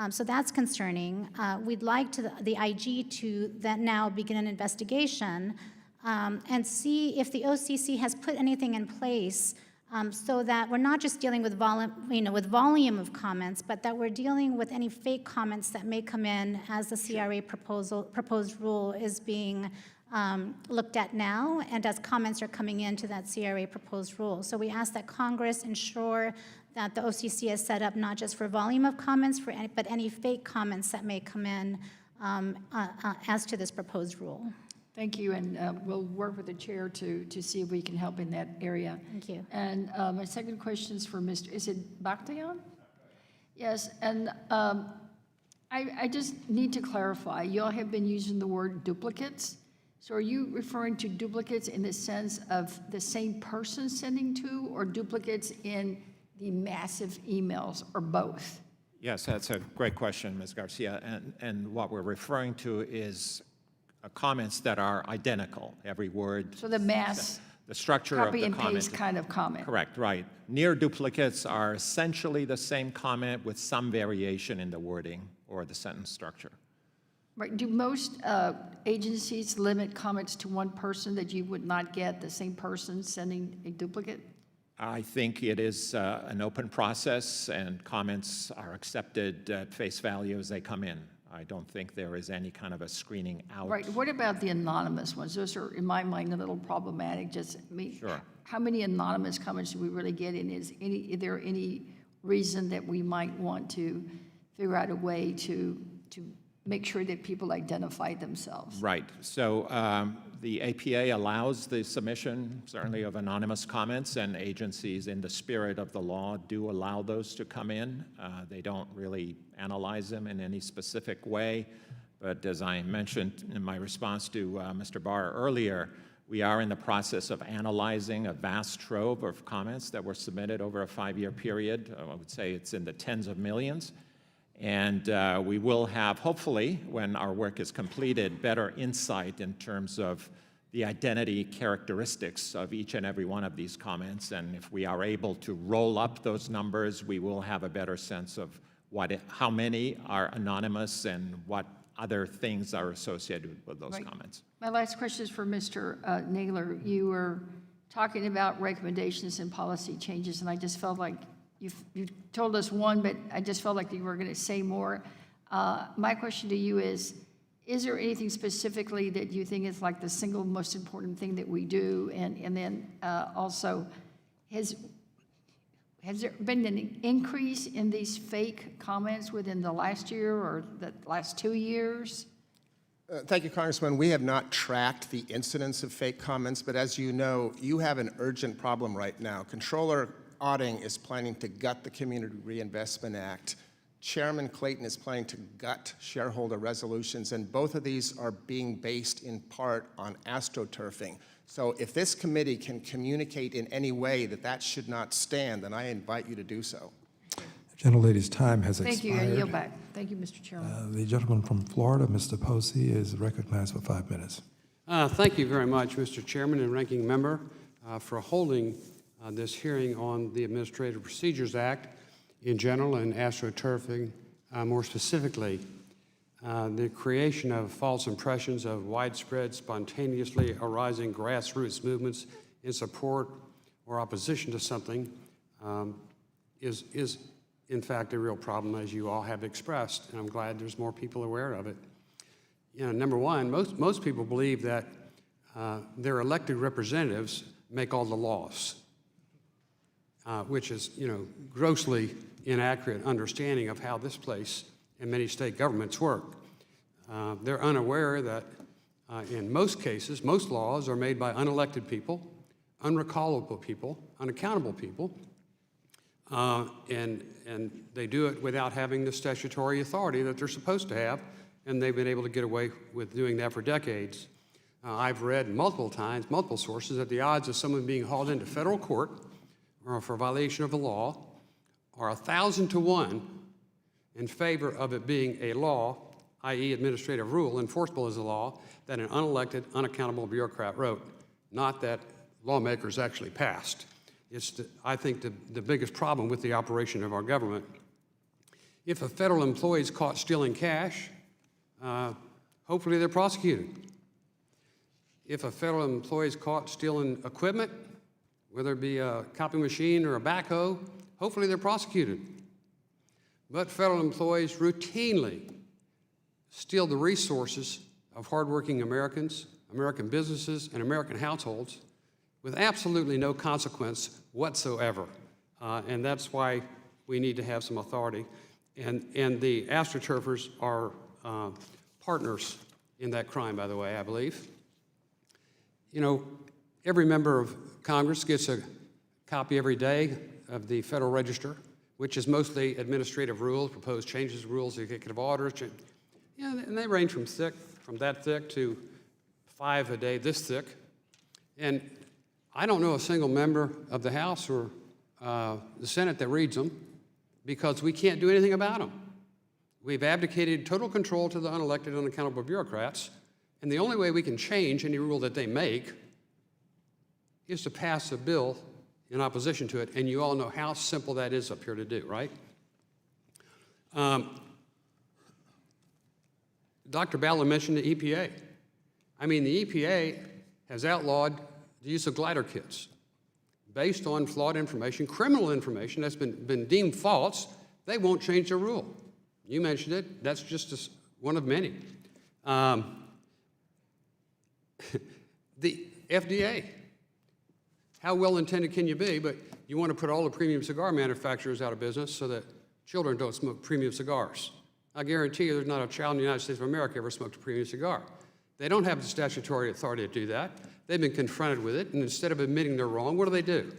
Speaker 5: So that's concerning. We'd like the IG to now begin an investigation and see if the OCC has put anything in place so that we're not just dealing with volume of comments, but that we're dealing with any fake comments that may come in as the CRA proposed rule is being looked at now and as comments are coming into that CRA proposed rule. So we ask that Congress ensure that the OCC is set up not just for volume of comments, but any fake comments that may come in as to this proposed rule.
Speaker 9: Thank you, and we'll work with the chair to see if we can help in that area.
Speaker 5: Thank you.
Speaker 9: And my second question is for Mr., is it Bakhtian? Yes, and I just need to clarify, you all have been using the word duplicates. So are you referring to duplicates in the sense of the same person sending to, or duplicates in the massive emails, or both?
Speaker 4: Yes, that's a great question, Ms. Garcia. And what we're referring to is comments that are identical, every word.
Speaker 9: So the mass
Speaker 4: The structure of
Speaker 9: copy
Speaker 4: the
Speaker 9: and
Speaker 4: comment.
Speaker 9: paste kind of comment.
Speaker 4: Correct, right. Near duplicates are essentially the same comment with some variation in the wording or the sentence structure.
Speaker 9: Right, do most agencies limit comments to one person that you would not get the same person sending a duplicate?
Speaker 4: I think it is an open process, and comments are accepted at face value as they come in. I don't think there is any kind of a screening out.
Speaker 9: Right, what about the anonymous ones? Those are, in my mind, a little problematic. Just, I mean,
Speaker 4: Sure.
Speaker 9: how many anonymous comments do we really get? And is there any reason that we might want to figure out a way to make sure that people identify themselves?
Speaker 4: Right. So the APA allows the submission, certainly, of anonymous comments, and agencies, in the spirit of the law, do allow those to come in. They don't really analyze them in any specific way. But as I mentioned in my response to Mr. Barr earlier, we are in the process of analyzing a vast trove of comments that were submitted over a 5-year period. I would say it's in the tens of millions. And we will have, hopefully, when our work is completed, better insight in terms of the identity characteristics of each and every one of these comments. And if we are able to roll up those numbers, we will have a better sense of how many are anonymous and what other things are associated with those
Speaker 9: Right.
Speaker 4: comments.
Speaker 9: My last question is for Mr. Naylor. You were talking about recommendations and policy changes, and I just felt like you told us one, but I just felt like you were going to say more. My question to you is there anything specifically that you think is like the single most important thing that we do? And then also, has there been an increase in these fake comments within the last year or the last 2 years?
Speaker 6: Thank you, Congressman. We have not tracked the incidence of fake comments, but as you know, you have an urgent problem right now. Controller Otting is planning to gut the Community Reinvestment Act. Chairman Clayton is planning to gut shareholder resolutions, and both of these are being based in part on astroturfing. So if this committee can communicate in any way that that should not stand, then I invite you to do so.
Speaker 1: The gentlelady's time has
Speaker 9: Thank you,
Speaker 1: expired.
Speaker 9: and yield back. Thank you, Mr. Chairman.
Speaker 1: The gentleman from Florida, Mr. Posey, is recognized for 5 minutes.
Speaker 10: Thank you very much, Mr. Chairman and Ranking Member, for holding this hearing on the Administrative Procedures Act in general and astroturfing more specifically. The creation of false impressions of widespread, spontaneously arising grassroots movements in support or opposition to something is in fact a real problem, as you all have expressed, and I'm glad there's more people aware of it. You know, number one, most people believe that their elected representatives make all the laws, which is, grossly inaccurate understanding of how this place and many state governments work. They're unaware that in most cases, most laws are made by unelected people, unrecallable people, unaccountable people, and they do it without having the statutory authority that they're supposed to have, and they've been able to get away with doing that for decades. I've read multiple times, multiple sources, that the odds of someone being hauled into federal court or for violation of the law are 1,000 to 1 in favor of it being a law, i.e. administrative rule, enforceable as a law, that an unelected, unaccountable bureaucrat wrote, not that lawmakers actually passed. It's, I think, the biggest problem with the operation of our government. If a federal employee is caught stealing cash, hopefully they're prosecuted. If a federal employee is caught stealing equipment, whether it be a copy machine or a backhoe, hopefully they're prosecuted. But federal employees routinely steal the resources of hardworking Americans, American businesses, and American households with absolutely no consequence whatsoever. And that's why we need to have some authority. And the Astroturfers are partners in that crime, by the way, I believe. You know, every member of Congress gets a copy every day of the Federal Register, which is mostly administrative rules, proposed changes, rules, executive orders. Yeah, and they range from that thick to 5 a day this thick. And I don't know a single member of the House or the Senate that reads them because we can't do anything about them. We've abdicated total control to the unelected, unaccountable bureaucrats, and the only way we can change any rule that they make is to pass a bill in opposition to it, and you all know how simple that is up here to do, right? Dr. Ballard mentioned the EPA. I mean, the EPA has outlawed the use of glider kits based on flawed information, criminal information that's been deemed false. They won't change their rule. You mentioned it. That's just one of many. The FDA, how well-intended can you be, but you want to put all the premium cigar manufacturers out of business so that children don't smoke premium cigars. I guarantee you there's not a child in the United States of America ever smoked a premium cigar. They don't have the statutory authority to do that. They've been confronted with it, and instead of admitting they're wrong, what do?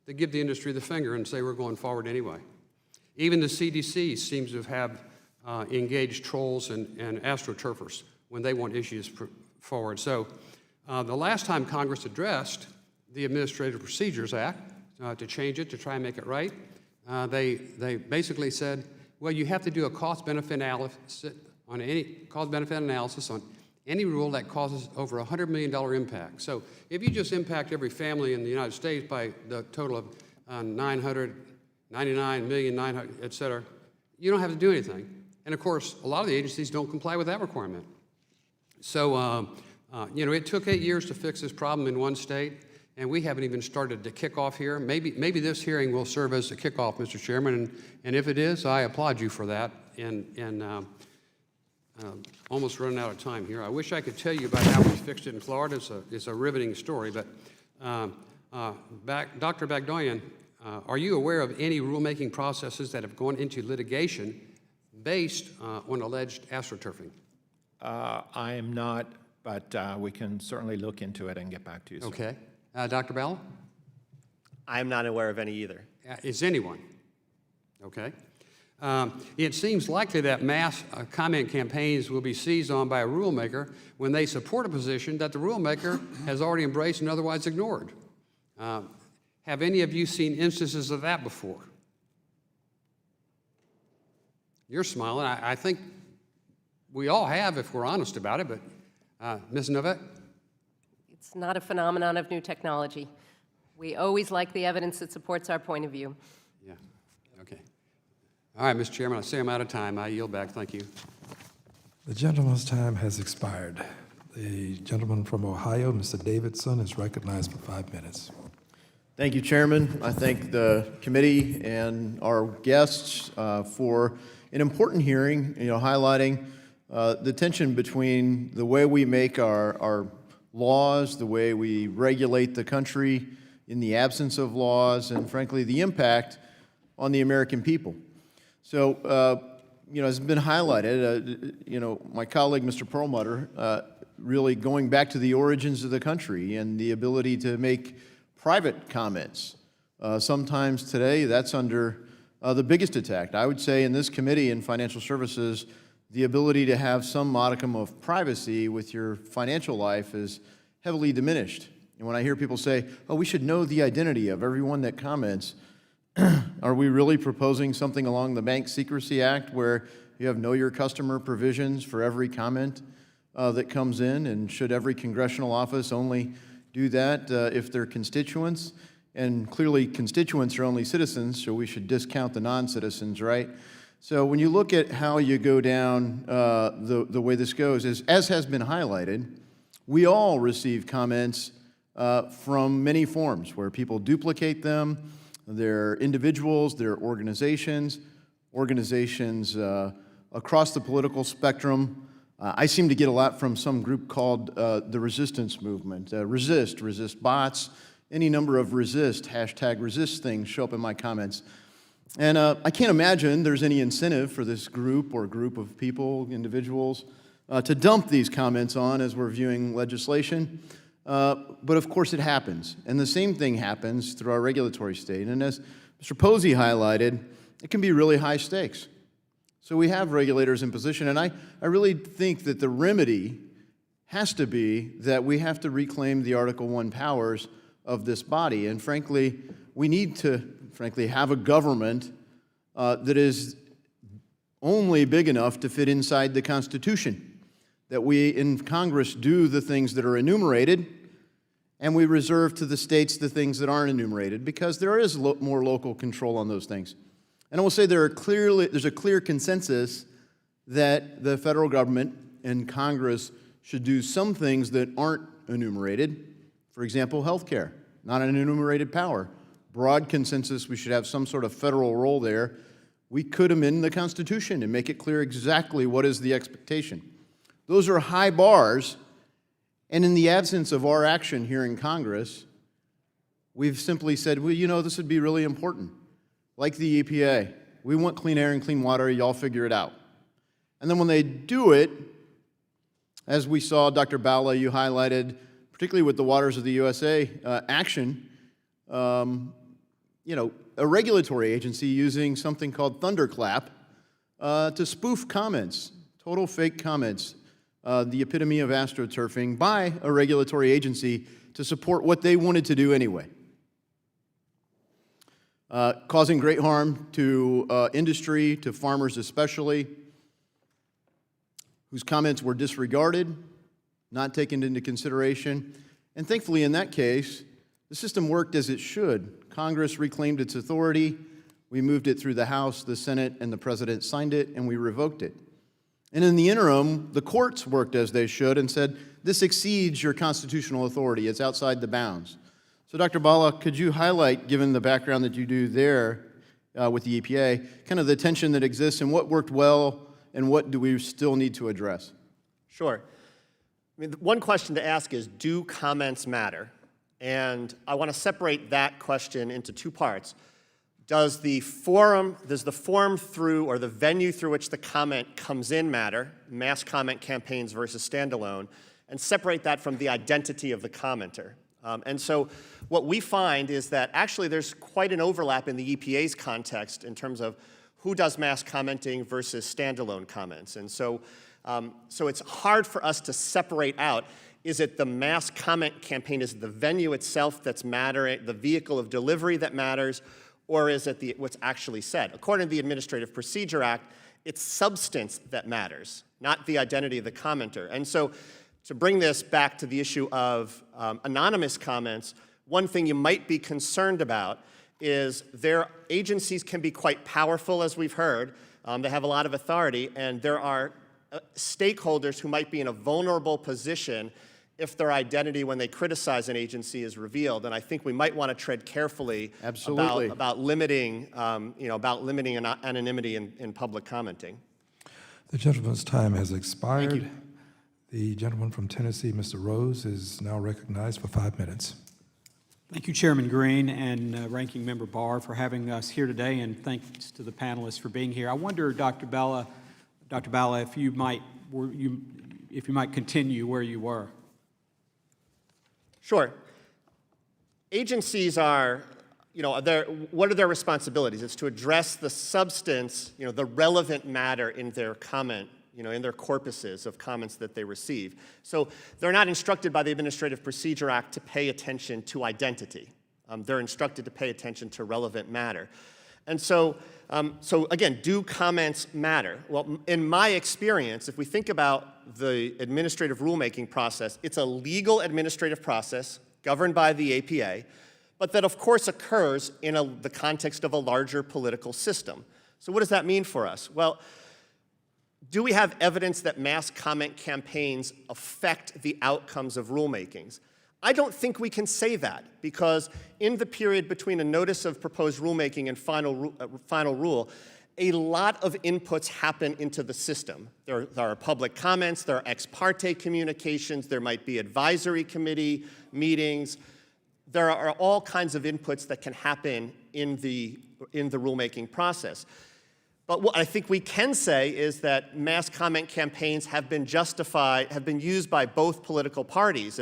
Speaker 10: They give the industry the finger and say we're going forward anyway. Even the CDC seems to have engaged trolls and astroturfers when they want issues forward. So the last time Congress addressed the Administrative Procedures Act to change it, to try and make it right, they basically said, well, you have to do a cost-benefit analysis on any rule that causes over $100 million impact. So if you just impact every family in the United States by the total of 999 million, 900, et cetera, you don't have to do anything. And of course, a lot of the agencies don't comply with that requirement. So, you know, it took 8 years to fix this problem in one state, and we haven't even started to kick off here. Maybe this hearing will serve as a kickoff, Mr. Chairman, and if it is, I applaud you for that. And almost running out of time here. I wish I could tell you about how we fixed it in Florida. It's a riveting story, but Dr. Bagdoyan, are you aware of any rulemaking processes that have gone into litigation based on alleged astroturfing?
Speaker 4: I am not, but we can certainly look into it and get back to you, sir.
Speaker 10: Okay. Dr. Ballard?
Speaker 7: I'm not aware of any either.
Speaker 10: Is anyone? Okay. It seems likely that mass comment campaigns will be seized on by a rulemaker when they support a position that the rulemaker has already embraced and otherwise ignored. Have any of you seen instances of that before? You're smiling. I think we all have if we're honest about it, but Ms. Novak?
Speaker 3: It's not a phenomenon of new technology. We always like the evidence that supports our point of view.
Speaker 10: Yeah, okay. All right, Mr. Chairman, I say I'm out of time. I yield back. Thank you.
Speaker 1: The gentleman's time has expired. The gentleman from Ohio, Mr. Davidson, is recognized for 5 minutes.
Speaker 11: Thank you, Chairman. I thank the committee and our guests for an important hearing, highlighting the tension between the way we make our laws, the way we regulate the country in the absence of laws, and frankly, the impact on the American people. So, as has been highlighted, my colleague, Mr. Perlmutter, really going back to the origins of the country and the ability to make private comments. Sometimes today, that's under the biggest attack. I would say in this committee in financial services, the ability to have some modicum of privacy with your financial life is heavily diminished. And when I hear people say, oh, we should know the identity of everyone that comments, are we really proposing something along the Bank Secrecy Act where you have know your customer provisions for every comment that comes in? And should every congressional office only do that if they're constituents? And clearly constituents are only citizens, so we should discount the non-citizens, right? So when you look at how you go down the way this goes, as has been highlighted, we all receive comments from many forms where people duplicate them. They're individuals, they're organizations across the political spectrum. I seem to get a lot from some group called the resistance movement. Resist bots, any number of resist, #resist things show up in my comments. And I can't imagine there's any incentive for this group or group of people, individuals, to dump these comments on as we're viewing legislation. But of course it happens. And the same thing happens through our regulatory state. And as Mr. Posey highlighted, it can be really high stakes. So we have regulators in position, and I really think that the remedy has to be that we have to reclaim the Article I powers of this body. And frankly, we need to, have a government that is only big enough to fit inside the Constitution, that we in Congress do the things that are enumerated, and we reserve to the states the things that aren't enumerated, because there is more local control on those things. And I will say there's a clear consensus that the federal government and Congress should do some things that aren't enumerated. For example, health care, not an enumerated power. Broad consensus, we should have some sort of federal role there. We could amend the Constitution and make it clear exactly what is the expectation. Those are high bars, and in the absence of our action here in Congress, we've simply said, well, you know, this would be really important. Like the EPA, we want clean air and clean water, y'all figure it out. And then when they do it, as we saw, Dr. Bala, you highlighted, particularly with the Waters of the USA action, you know, a regulatory agency using something called thunderclap to spoof comments, total fake comments, the epitome of astroturfing by a regulatory agency to support what they wanted to do anyway. Causing great harm to industry, to farmers especially, whose comments were disregarded, not taken into consideration. And thankfully, in that case, the system worked as it should. Congress reclaimed its authority. We moved it through the House, the Senate, and the President signed it, and we revoked it. And in the interim, the courts worked as they should and said, this exceeds your constitutional authority. It's outside the bounds. So Dr. Bala, could you highlight, given the background that you do there with the EPA, kind of the tension that exists and what worked well and what do we still need to address?
Speaker 7: Sure. I mean, one question to ask is, do comments matter? And I want to separate that question into two parts. Does the forum through, or the venue through which the comment comes in matter, mass comment campaigns versus standalone, and separate that from the identity of the commenter? And so what we find is that actually there's quite an overlap in the EPA's context in terms of who does mass commenting versus standalone comments. And so, so it's hard for us to separate out, is it the mass comment campaign, is it the venue itself that's mattering, the vehicle of delivery that matters, or is it what's actually said? According to the Administrative Procedure Act, it's substance that matters, not the identity of the commenter. And so to bring this back to the issue of anonymous comments, one thing you might be concerned about is their agencies can be quite powerful, as we've heard. They have a lot of authority, and there are stakeholders who might be in a vulnerable position if their identity when they criticize an agency is revealed. And I think we might want to tread carefully about limiting, about limiting anonymity in public commenting.
Speaker 1: The gentleman's time has expired.
Speaker 11: Thank you.
Speaker 1: The gentleman from Tennessee, Mr. Rose, is now recognized for 5 minutes.
Speaker 12: Thank you, Chairman Green and Ranking Member Barr, for having us here today, and thanks to the panelists for being here. I wonder, Dr. Bala, if you might continue where you were.
Speaker 7: Sure. Agencies are, what are their responsibilities? It's to address the substance, the relevant matter in their comment, in their corpuses of comments that they receive. So they're not instructed by the Administrative Procedure Act to pay attention to identity. They're instructed to pay attention to relevant matter. And so, again, do comments matter? Well, in my experience, if we think about the administrative rulemaking process, it's a legal administrative process governed by the APA, but that, of course, occurs in the context of a larger political system. So what does that mean for us? Well, do we have evidence that mass comment campaigns affect the outcomes of rulemakings? I don't think we can say that, because in the period between a notice of proposed rulemaking and final rule, a lot of inputs happen into the system. There are public comments, there are ex parte communications, there might be advisory committee meetings. There are all kinds of inputs that can happen in the rulemaking process. But what I think we can say is that mass comment campaigns have been used by both political parties,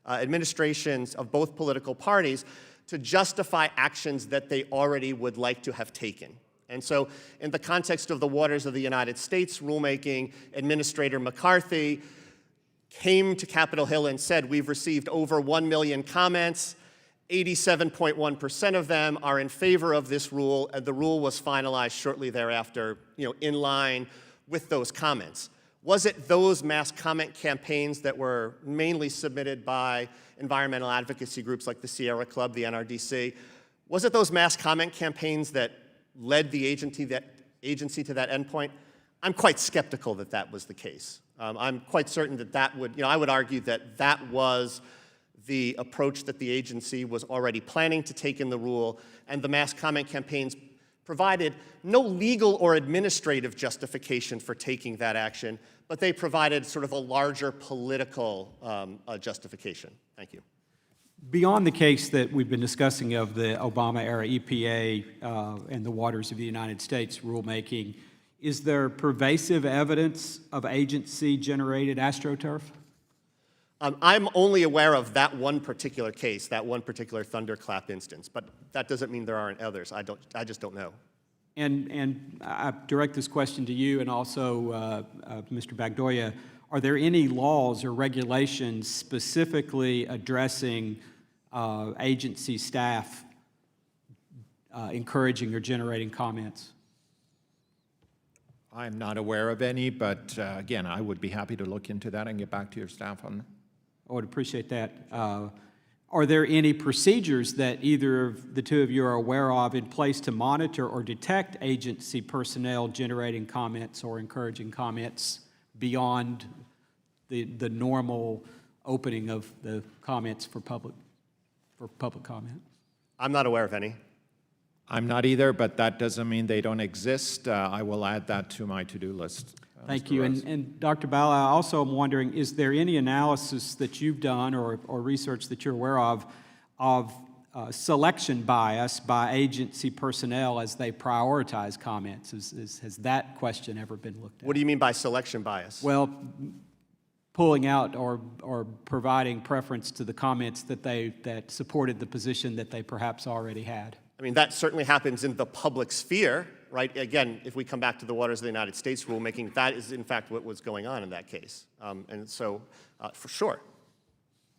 Speaker 7: administrations of both political parties, to justify actions that they already would like to have taken. And so in the context of the Waters of the United States rulemaking, Administrator McCarthy came to Capitol Hill and said, we've received over 1 million comments, 87.1% of them are in favor of this rule, and the rule was finalized shortly thereafter, in line with those comments. Was it those mass comment campaigns that were mainly submitted by environmental advocacy groups like the Sierra Club, the NRDC? Was it those mass comment campaigns that led the agency to that endpoint? I'm quite skeptical that that was the case. I'm quite certain that I would argue that that was the approach that the agency was already planning to take in the rule, and the mass comment campaigns provided no legal or administrative justification for taking that action, but they provided sort of a larger political justification. Thank you.
Speaker 12: Beyond the case that we've been discussing of the Obama-era EPA and the Waters of the United States rulemaking, is there pervasive evidence of agency-generated AstroTurf?
Speaker 7: I'm only aware of that one particular case, that one particular thunderclap instance, but that doesn't mean there aren't others. I just don't know.
Speaker 12: And I direct this question to you and also Mr. Bagdoya. Are there any laws or regulations specifically addressing agency staff encouraging or generating comments?
Speaker 4: I'm not aware of any, but again, I would be happy to look into that and get back to your staff on that.
Speaker 12: I would appreciate that. Are there any procedures that either of the two of you are aware of in place to monitor or detect agency personnel generating comments or encouraging comments beyond the normal opening of the comments for public comment?
Speaker 7: I'm not aware of any.
Speaker 4: I'm not either, but that doesn't mean they don't exist. I will add that to my to-do list.
Speaker 12: Thank you. And Dr. Bala, I also am wondering, is there any analysis that you've done or research that you're aware of selection bias by agency personnel as they prioritize comments? Has that question ever been looked at?
Speaker 7: What do you mean by selection bias?
Speaker 12: Well, pulling out or providing preference to the comments that supported the position that they perhaps already had.
Speaker 7: I mean, that certainly happens in the public sphere, right? Again, if we come back to the Waters of the United States rulemaking, that is in fact what was going on in that case. And so, for sure.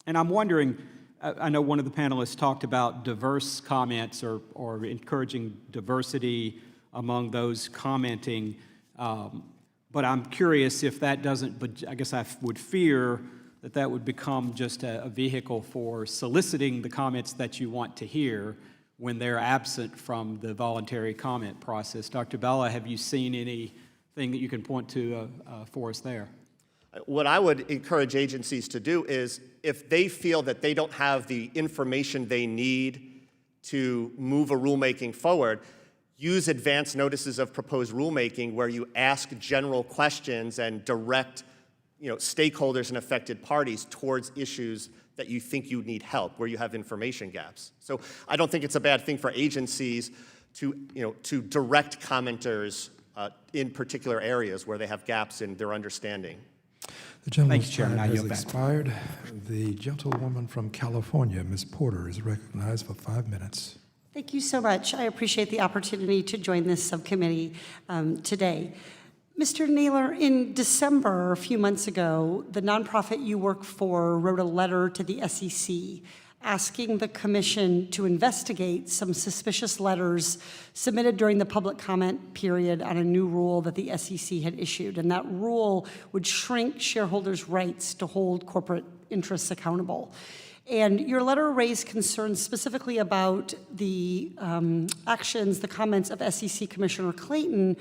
Speaker 12: And I'm wondering, I know one of the panelists talked about diverse comments or encouraging diversity among those commenting, but I'm curious if that doesn't, but I guess I would fear that that would become just a vehicle for soliciting the comments that you want to hear when they're absent from the voluntary comment process. Dr. Bala, have you seen anything that you can point to for us there?
Speaker 7: What I would encourage agencies to do is, if they feel that they don't have the information they need to move a rulemaking forward, use advance notices of proposed rulemaking where you ask general questions and direct stakeholders and affected parties towards issues that you think you need help, where you have information gaps. So I don't think it's a bad thing for agencies to direct commenters in particular areas where they have gaps in their understanding.
Speaker 1: The gentleman's
Speaker 12: Thank you, Chairman.
Speaker 1: time
Speaker 12: I
Speaker 1: has
Speaker 12: yield back.
Speaker 1: expired. The gentlewoman from California, Ms. Porter, is recognized for 5 minutes.
Speaker 13: Thank you so much. I appreciate the opportunity to join this subcommittee today. Mr. Naylor, in December, a few months ago, the nonprofit you work for wrote a letter to the SEC asking the Commission to investigate some suspicious letters submitted during the public comment period on a new rule that the SEC had issued. And that rule would shrink shareholders' rights to hold corporate interests accountable. And your letter raised concerns specifically about the actions, the comments of SEC Commissioner Clayton,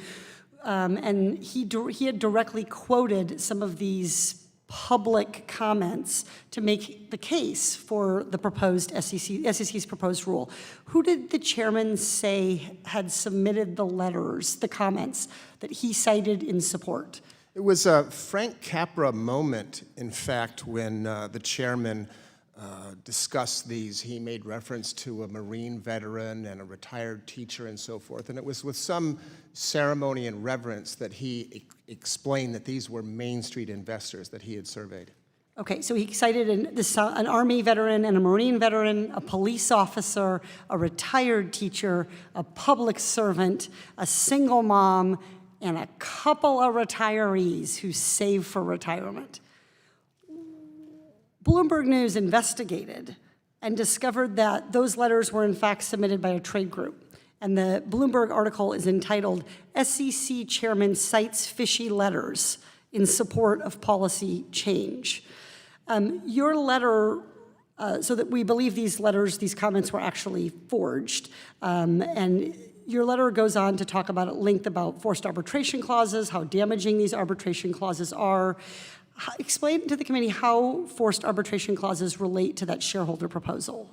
Speaker 13: and he had directly quoted some of these public comments to make the case for the proposed SEC's proposed rule. Who did the chairman say had submitted the letters, the comments, that he cited in support?
Speaker 6: It was a Frank Capra moment, in fact, when the chairman discussed these. He made reference to a Marine veteran and a retired teacher and so forth. And it was with some ceremony and reverence that he explained that these were Main Street investors that he had surveyed.
Speaker 13: Okay, so he cited an Army veteran and a Marine veteran, a police officer, a retired teacher, a public servant, a single mom, and a couple of retirees who save for retirement. Bloomberg News investigated and discovered that those letters were in fact submitted by a trade group. And the Bloomberg article is entitled, SEC Chairman Cites Fishy Letters in Support of Policy Change. Your letter, so that we believe these letters, these comments were actually forged. And your letter goes on to talk about at length about forced arbitration clauses, how damaging these arbitration clauses are. Explain to the committee how forced arbitration clauses relate to that shareholder proposal.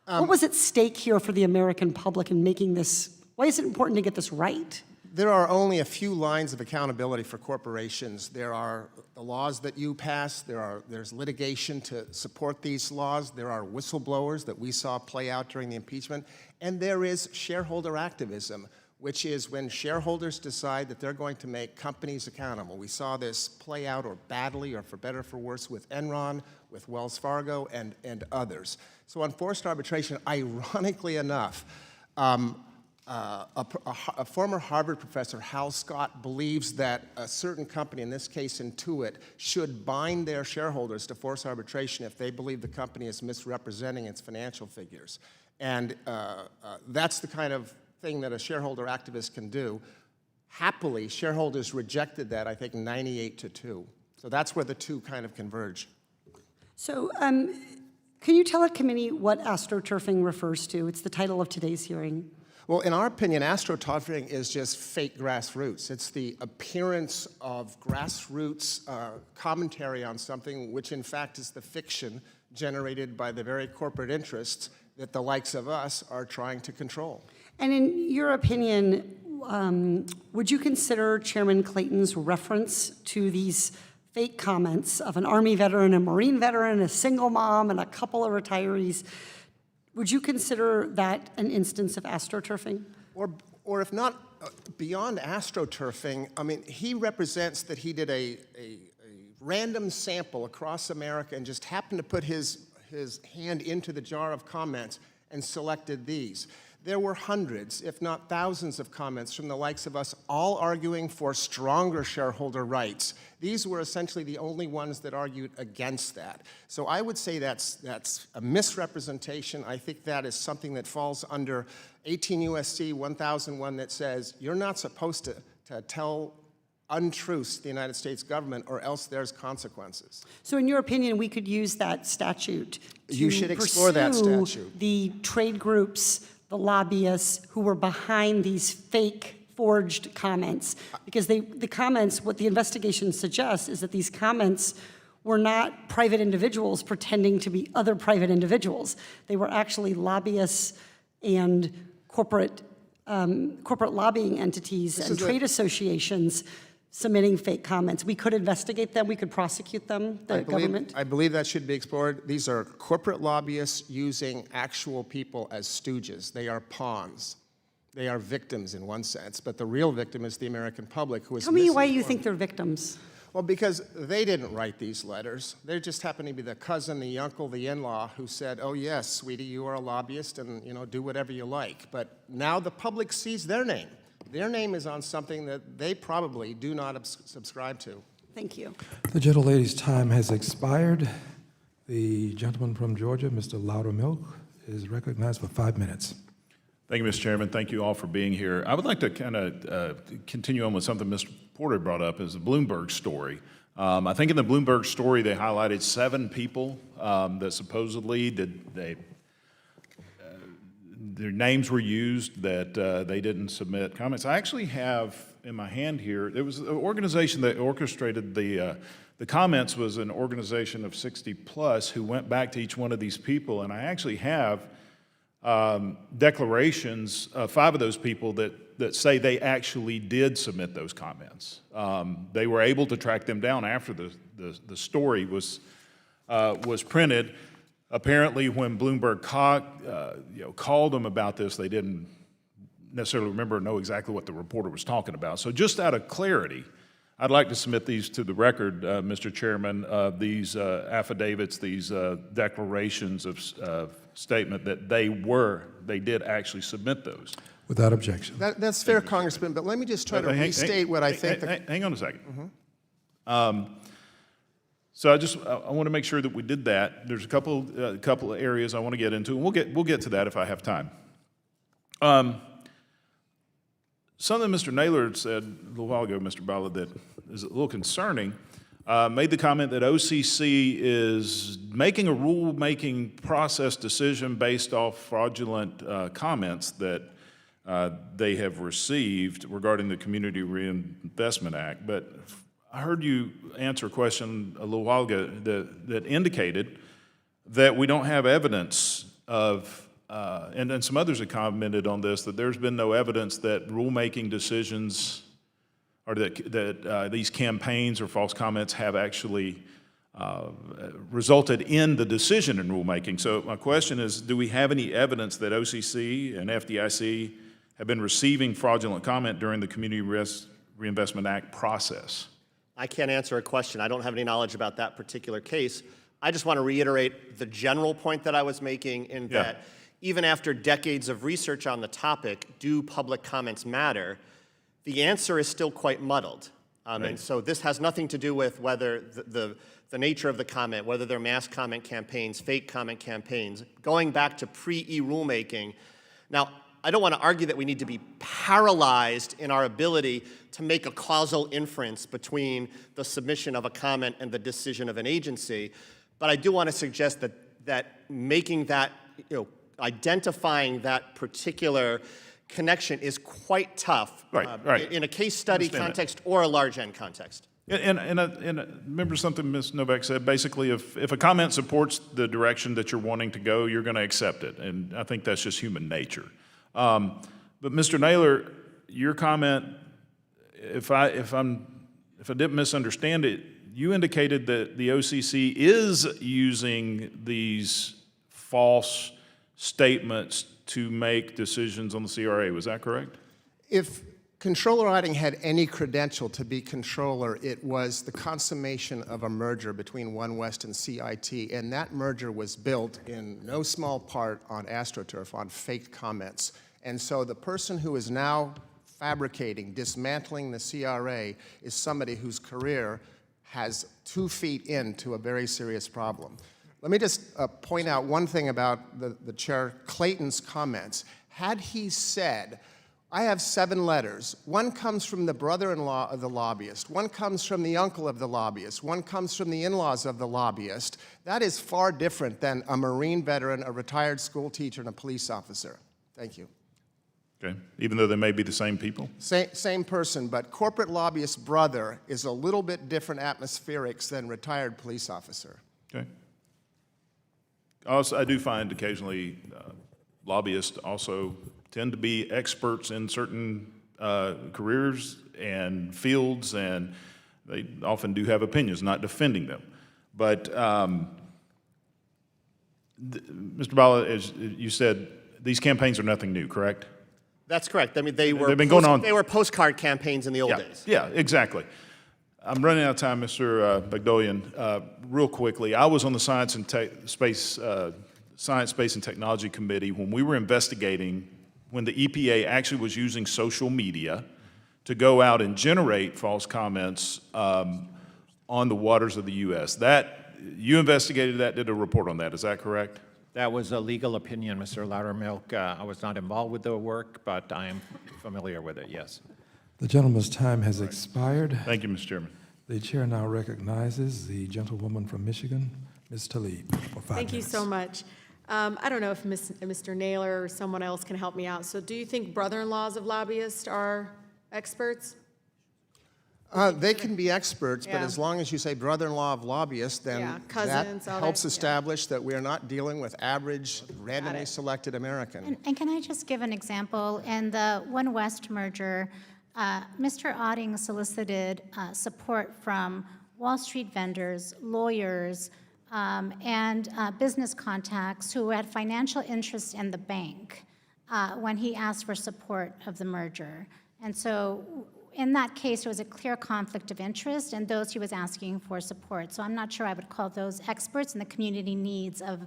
Speaker 13: What was at stake here for the American public in making this? Why is it important to get this right?
Speaker 6: There are only a few lines of accountability for corporations. There are the laws that you pass, there's litigation to support these laws, there are whistleblowers that we saw play out during the impeachment, and there is shareholder activism, which is when shareholders decide that they're going to make companies accountable. We saw this play out, or badly, or for better or for worse, with Enron, with Wells Fargo, and others. So on forced arbitration, ironically enough, a former Harvard professor, Hal Scott, believes that a certain company, in this case Intuit, should bind their shareholders to forced arbitration if they believe the company is misrepresenting its financial figures. And that's the kind of thing that a shareholder activist can do. Happily, shareholders rejected that, I think, 98-2. So that's where the two kind of converge.
Speaker 13: So can you tell the committee what astroturfing refers to? It's the title of today's hearing.
Speaker 6: Well, in our opinion, astroturfing is just fake grassroots. It's the appearance of grassroots commentary on something which, in fact, is the fiction generated by the very corporate interests that the likes of us are trying to control.
Speaker 13: And in your opinion, would you consider Chairman Clayton's reference to these fake comments of an Army veteran, a Marine veteran, a single mom, and a couple of retirees, would you consider that an instance of astroturfing?
Speaker 6: Or if not, beyond astroturfing, I mean, he represents that he did a random sample across America and just happened to put his hand into the jar of comments and selected these. There were hundreds, if not thousands, of comments from the likes of us, all arguing for stronger shareholder rights. These were essentially the only ones that argued against that. So I would say that's a misrepresentation. I think that is something that falls under 18 U.S.C. 1001 that says you're not supposed to tell untruths to the United States government, or else there's consequences.
Speaker 13: So in your opinion, we could use that statute to
Speaker 6: You should explore that
Speaker 13: pursue
Speaker 6: statute.
Speaker 13: the trade groups, the lobbyists who were behind these fake forged comments, because the comments, what the investigation suggests is that these comments were not private individuals pretending to be other private individuals. They were actually lobbyists and corporate lobbying entities and trade associations submitting fake comments. We could investigate them, we could prosecute them, the government.
Speaker 6: I believe that should be explored. These are corporate lobbyists using actual people as stooges. They are pawns. They are victims in one sense, but the real victim is the American public, who is
Speaker 13: Tell me why you
Speaker 6: misinformed.
Speaker 13: think they're victims.
Speaker 6: Well, because they didn't write these letters. They just happened to be the cousin, the uncle, the in-law who said, oh yes, sweetie, you are a lobbyist and do whatever you like. But now the public sees their name. Their name is on something that they probably do not subscribe to.
Speaker 13: Thank you.
Speaker 1: The gentlelady's time has expired. The gentleman from Georgia, Mr. Loudermilk, is recognized for 5 minutes.
Speaker 14: Thank you, Mr. Chairman. Thank you all for being here. I would like to kind of continue on with something Mr. Porter brought up, is the Bloomberg story. I think in the Bloomberg story, they highlighted 7 people that supposedly their names were used, that they didn't submit comments. I actually have in my hand here, it was an organization that orchestrated the the comments was an organization of 60 plus who went back to each one of these people, and I actually have declarations of 5 of those people that say they actually did submit those comments. They were able to track them down after the story was printed. Apparently, when Bloomberg called them about this, they didn't necessarily remember or know exactly what the reporter was talking about. So just out of clarity, I'd like to submit these to the record, Mr. Chairman, these affidavits, these declarations of statement that they did actually submit those.
Speaker 1: Without objection.
Speaker 6: That's fair, Congressman, but let me just try to restate what I think.
Speaker 14: Hang on a second. So I want to make sure that we did that. There's a couple of areas I want to get into, and we'll get to that if I have time. Something Mr. Naylor said a little while ago, Mr. Bala, that is a little concerning. Made the comment that OCC is making a rulemaking process decision based off fraudulent comments that they have received regarding the Community Reinvestment Act. But I heard you answer a question a little while ago that indicated that we don't have evidence of, and some others have commented on this, that there's been no evidence that rulemaking decisions or that these campaigns or false comments have actually resulted in the decision in rulemaking. So my question is, do we have any evidence that OCC and FDIC have been receiving fraudulent comment during the Community Reinvestment Act process?
Speaker 7: I can't answer a question. I don't have any knowledge about that particular case. I just want to reiterate the general point that I was making in that even after decades of research on the topic, do public comments matter? The answer is still quite muddled. And so this has nothing to do with whether the nature of the comment, whether they're mass comment campaigns, fake comment campaigns, going back to pre-rulemaking. Now, I don't want to argue that we need to be paralyzed in our ability to make a causal inference between the submission of a comment and the decision of an agency, but I do want to suggest that making that, identifying that particular connection is quite tough in a case study context or a large N context.
Speaker 14: And remember something Ms. Novak said, basically if a comment supports the direction that you're wanting to go, you're going to accept it, and I think that's just human nature. But Mr. Naylor, your comment, if I didn't misunderstand it, you indicated that the OCC is using these false statements to make decisions on the CRA. Was that correct?
Speaker 6: If Controller Riding had any credential to be controller, it was the consummation of a merger between One West and CIT, and that merger was built in no small part on AstroTurf, on faked comments. And so the person who is now fabricating, dismantling the CRA is somebody whose career has 2 feet into a very serious problem. Let me just point out one thing about the Chair Clayton's comments. Had he said, I have 7 letters. One comes from the brother-in-law of the lobbyist. One comes from the uncle of the lobbyist. One comes from the in-laws of the lobbyist. That is far different than a Marine veteran, a retired school teacher, and a police officer. Thank you.
Speaker 14: Okay, even though they may be the same people?
Speaker 6: Same person, but corporate lobbyist brother is a little bit different atmospherics than retired police officer.
Speaker 14: Okay. Also, I do find occasionally lobbyists also tend to be experts in certain careers and fields, and they often do have opinions, not defending them. But Mr. Bala, as you said, these campaigns are nothing new, correct?
Speaker 7: That's correct. I mean, they were postcard campaigins in the old days.
Speaker 14: Yeah, exactly. I'm running out of time, Mr. Bagdolian. Real quickly, I was on the Science, Space, and Technology Committee when we were investigating when the EPA actually was using social media to go out and generate false comments on the waters of the U.S. You investigated that, did a report on that, is that correct?
Speaker 4: That was a legal opinion, Mr. Loudermilk. I was not involved with the work, but I am familiar with it, yes.
Speaker 1: The gentleman's time has expired.
Speaker 14: Thank you, Mr. Chairman.
Speaker 1: The chair now recognizes the gentlewoman from Michigan, Ms. Tlaib, for 5 minutes.
Speaker 15: Thank you so much. I don't know if Mr. Naylor or someone else can help me out. So do you think brother-in-laws of lobbyists are experts?
Speaker 6: They can be experts, but
Speaker 15: Yeah.
Speaker 6: as long as you say brother-in-law of lobbyists,
Speaker 15: Yeah,
Speaker 6: then
Speaker 15: cousins,
Speaker 6: that
Speaker 15: all
Speaker 6: helps
Speaker 15: that, yeah.
Speaker 6: establish that we are not dealing with average, randomly selected American.
Speaker 5: And can I just give an example? In the One West merger, Mr. Otting solicited support from Wall Street vendors, lawyers, and business contacts who had financial interest in the bank when he asked for support of the merger. And so in that case, there was a clear conflict of interest in those he was asking for support. So I'm not sure I would call those experts in the community needs of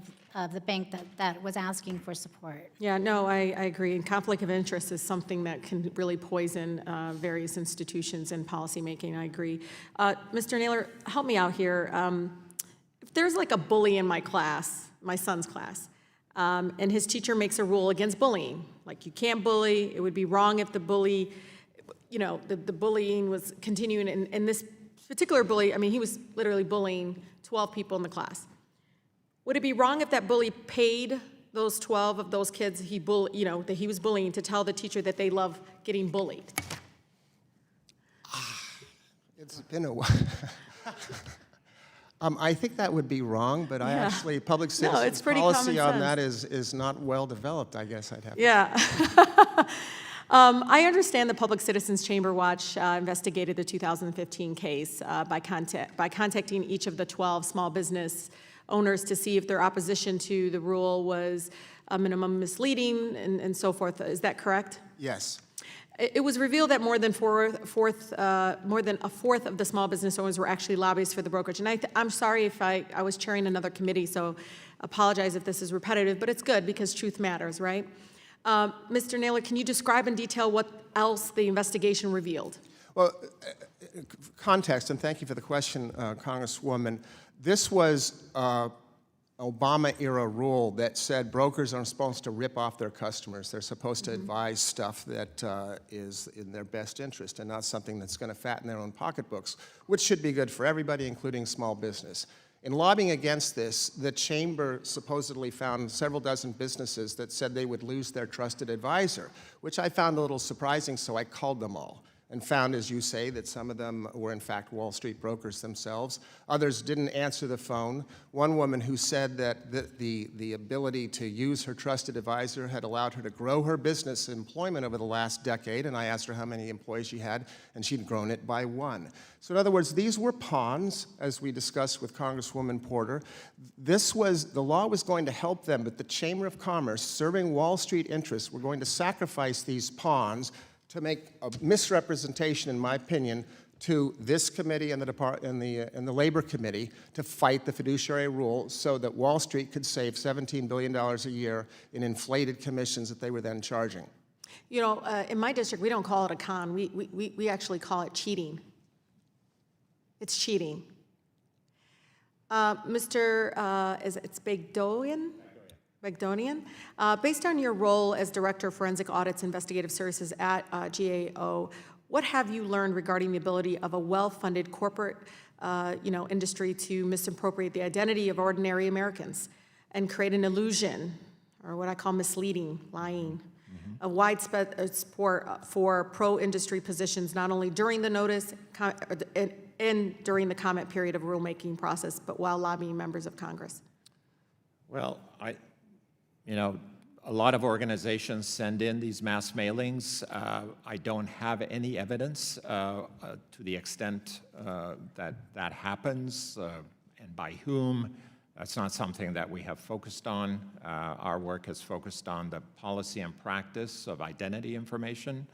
Speaker 5: the bank that was asking for support.
Speaker 15: Yeah, no, I agree. And conflict of interest is something that can really poison various institutions and policymaking. I agree. Mr. Naylor, help me out here. If there's like a bully in my class, my son's class, and his teacher makes a rule against bullying, like you can't bully, it would be wrong if the bully, you know, the bullying was continuing, and this particular bully, I mean, he was literally bullying 12 people in the class. Would it be wrong if that bully paid those 12 of those kids that he was bullying to tell the teacher that they love getting bullied?
Speaker 6: It's been a while. I think that would be wrong, but I
Speaker 15: Yeah.
Speaker 6: actually, public
Speaker 15: it's
Speaker 6: citizens
Speaker 15: pretty
Speaker 6: policy
Speaker 15: common
Speaker 6: on that
Speaker 15: sense.
Speaker 6: is not well developed, I guess I'd have to.
Speaker 15: Yeah. I understand the Public Citizens Chamber Watch investigated the 2015 case by contacting each of the 12 small business owners to see if their opposition to the rule was a minimum misleading and so forth. Is that correct?
Speaker 6: Yes.
Speaker 15: It was revealed that more than a fourth of the small business owners were actually lobbyists for the brokerage. And I'm sorry if I was chairing another committee, so apologize if this is repetitive, but it's good because truth matters, right? Mr. Naylor, can you describe in detail what else the investigation revealed?
Speaker 6: Well, context, and thank you for the question, Congresswoman. This was Obama-era rule that said brokers aren't supposed to rip off their customers. They're supposed to advise stuff that is in their best interest and not something that's going to fatten their own pocketbooks, which should be good for everybody, including small business. In lobbying against this, the chamber supposedly found several dozen businesses that said they would lose their trusted advisor, which I found a little surprising, so I called them all and found, as you say, that some of them were in fact Wall Street brokers themselves. Others didn't answer the phone. One woman who said that the ability to use her trusted advisor had allowed her to grow her business employment over the last decade, and I asked her how many employees she had, and she'd grown it by 1. So in other words, these were pawns, as we discussed with Congresswoman Porter. The law was going to help them, but the Chamber of Commerce, serving Wall Street interests, were going to sacrifice these pawns to make a misrepresentation, in my opinion, to this committee and the Labor Committee to fight the fiduciary rule so that Wall Street could save $17 billion a year in inflated commissions that they were then charging.
Speaker 15: You know, in my district, we don't call it a con. We actually call it cheating. It's cheating. It's Bagdonian. Based on your role as Director of Forensic Audits Investigative Services at GAO, what have you learned regarding the ability of a well-funded corporate industry to misappropriate the identity of ordinary Americans and create an illusion, or what I call misleading, lying, a widespread support for pro-industry positions, not only during the notice and during the comment period of rulemaking process, but while lobbying members of Congress?
Speaker 4: Well, a lot of organizations send in these mass mailings. I don't have any evidence to the extent that happens and by whom. That's not something that we have focused on. Our work has focused on the policy and practice of identity information.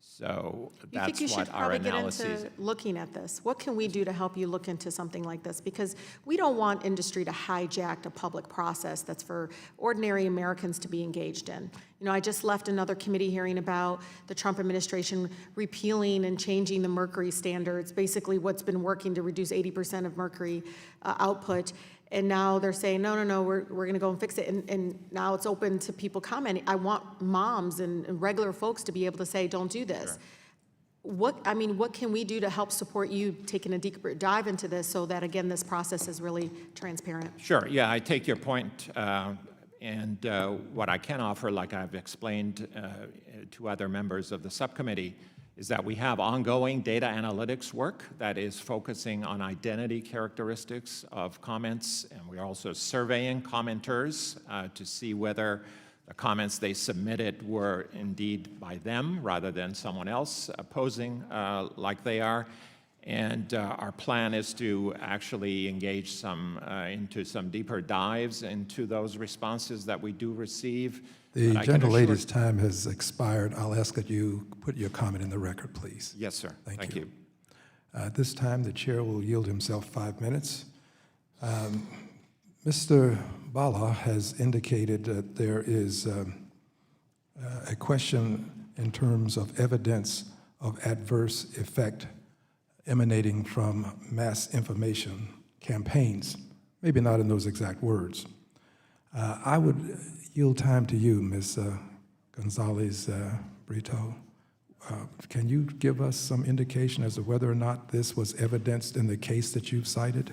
Speaker 4: So
Speaker 15: You think you
Speaker 4: that's
Speaker 15: should
Speaker 4: what our
Speaker 15: probably get
Speaker 4: analyses.
Speaker 15: into looking at this? What can we do to help you look into something like this? Because we don't want industry to hijack a public process that's for ordinary Americans to be engaged in. You know, I just left another committee hearing about the Trump administration repealing and changing the mercury standards, basically what's been working to reduce 80% of mercury output. And now they're saying, no, we're going to go and fix it. And now it's open to people commenting. I want moms and regular folks to be able to say, don't do this. Sure. What can we do to help support you taking a deeper dive into this so that, again, this process is really transparent?
Speaker 4: Sure, yeah, I take your point. And what I can offer, like I've explained to other members of the subcommittee, is that we have ongoing data analytics work that is focusing on identity characteristics of comments, and we're also surveying commenters to see whether the comments they submitted were indeed by them rather than someone else posing like they are. And our plan is to actually engage into some deeper dives into those responses that we do receive.
Speaker 1: The
Speaker 4: But I can
Speaker 1: gentlelady's
Speaker 4: assure-
Speaker 1: time has expired. I'll ask that you put your comment in the record, please.
Speaker 4: Yes, sir. Thank you.
Speaker 1: At this time, the chair will yield himself 5 minutes. Mr. Bala has indicated that there is a question in terms of evidence of adverse effect emanating from mass information campaigns, maybe not in those exact words. I would yield time to you, Ms. Gonzalez Brito. Can you give us some indication as to whether or not this was evidenced in the case that you've cited?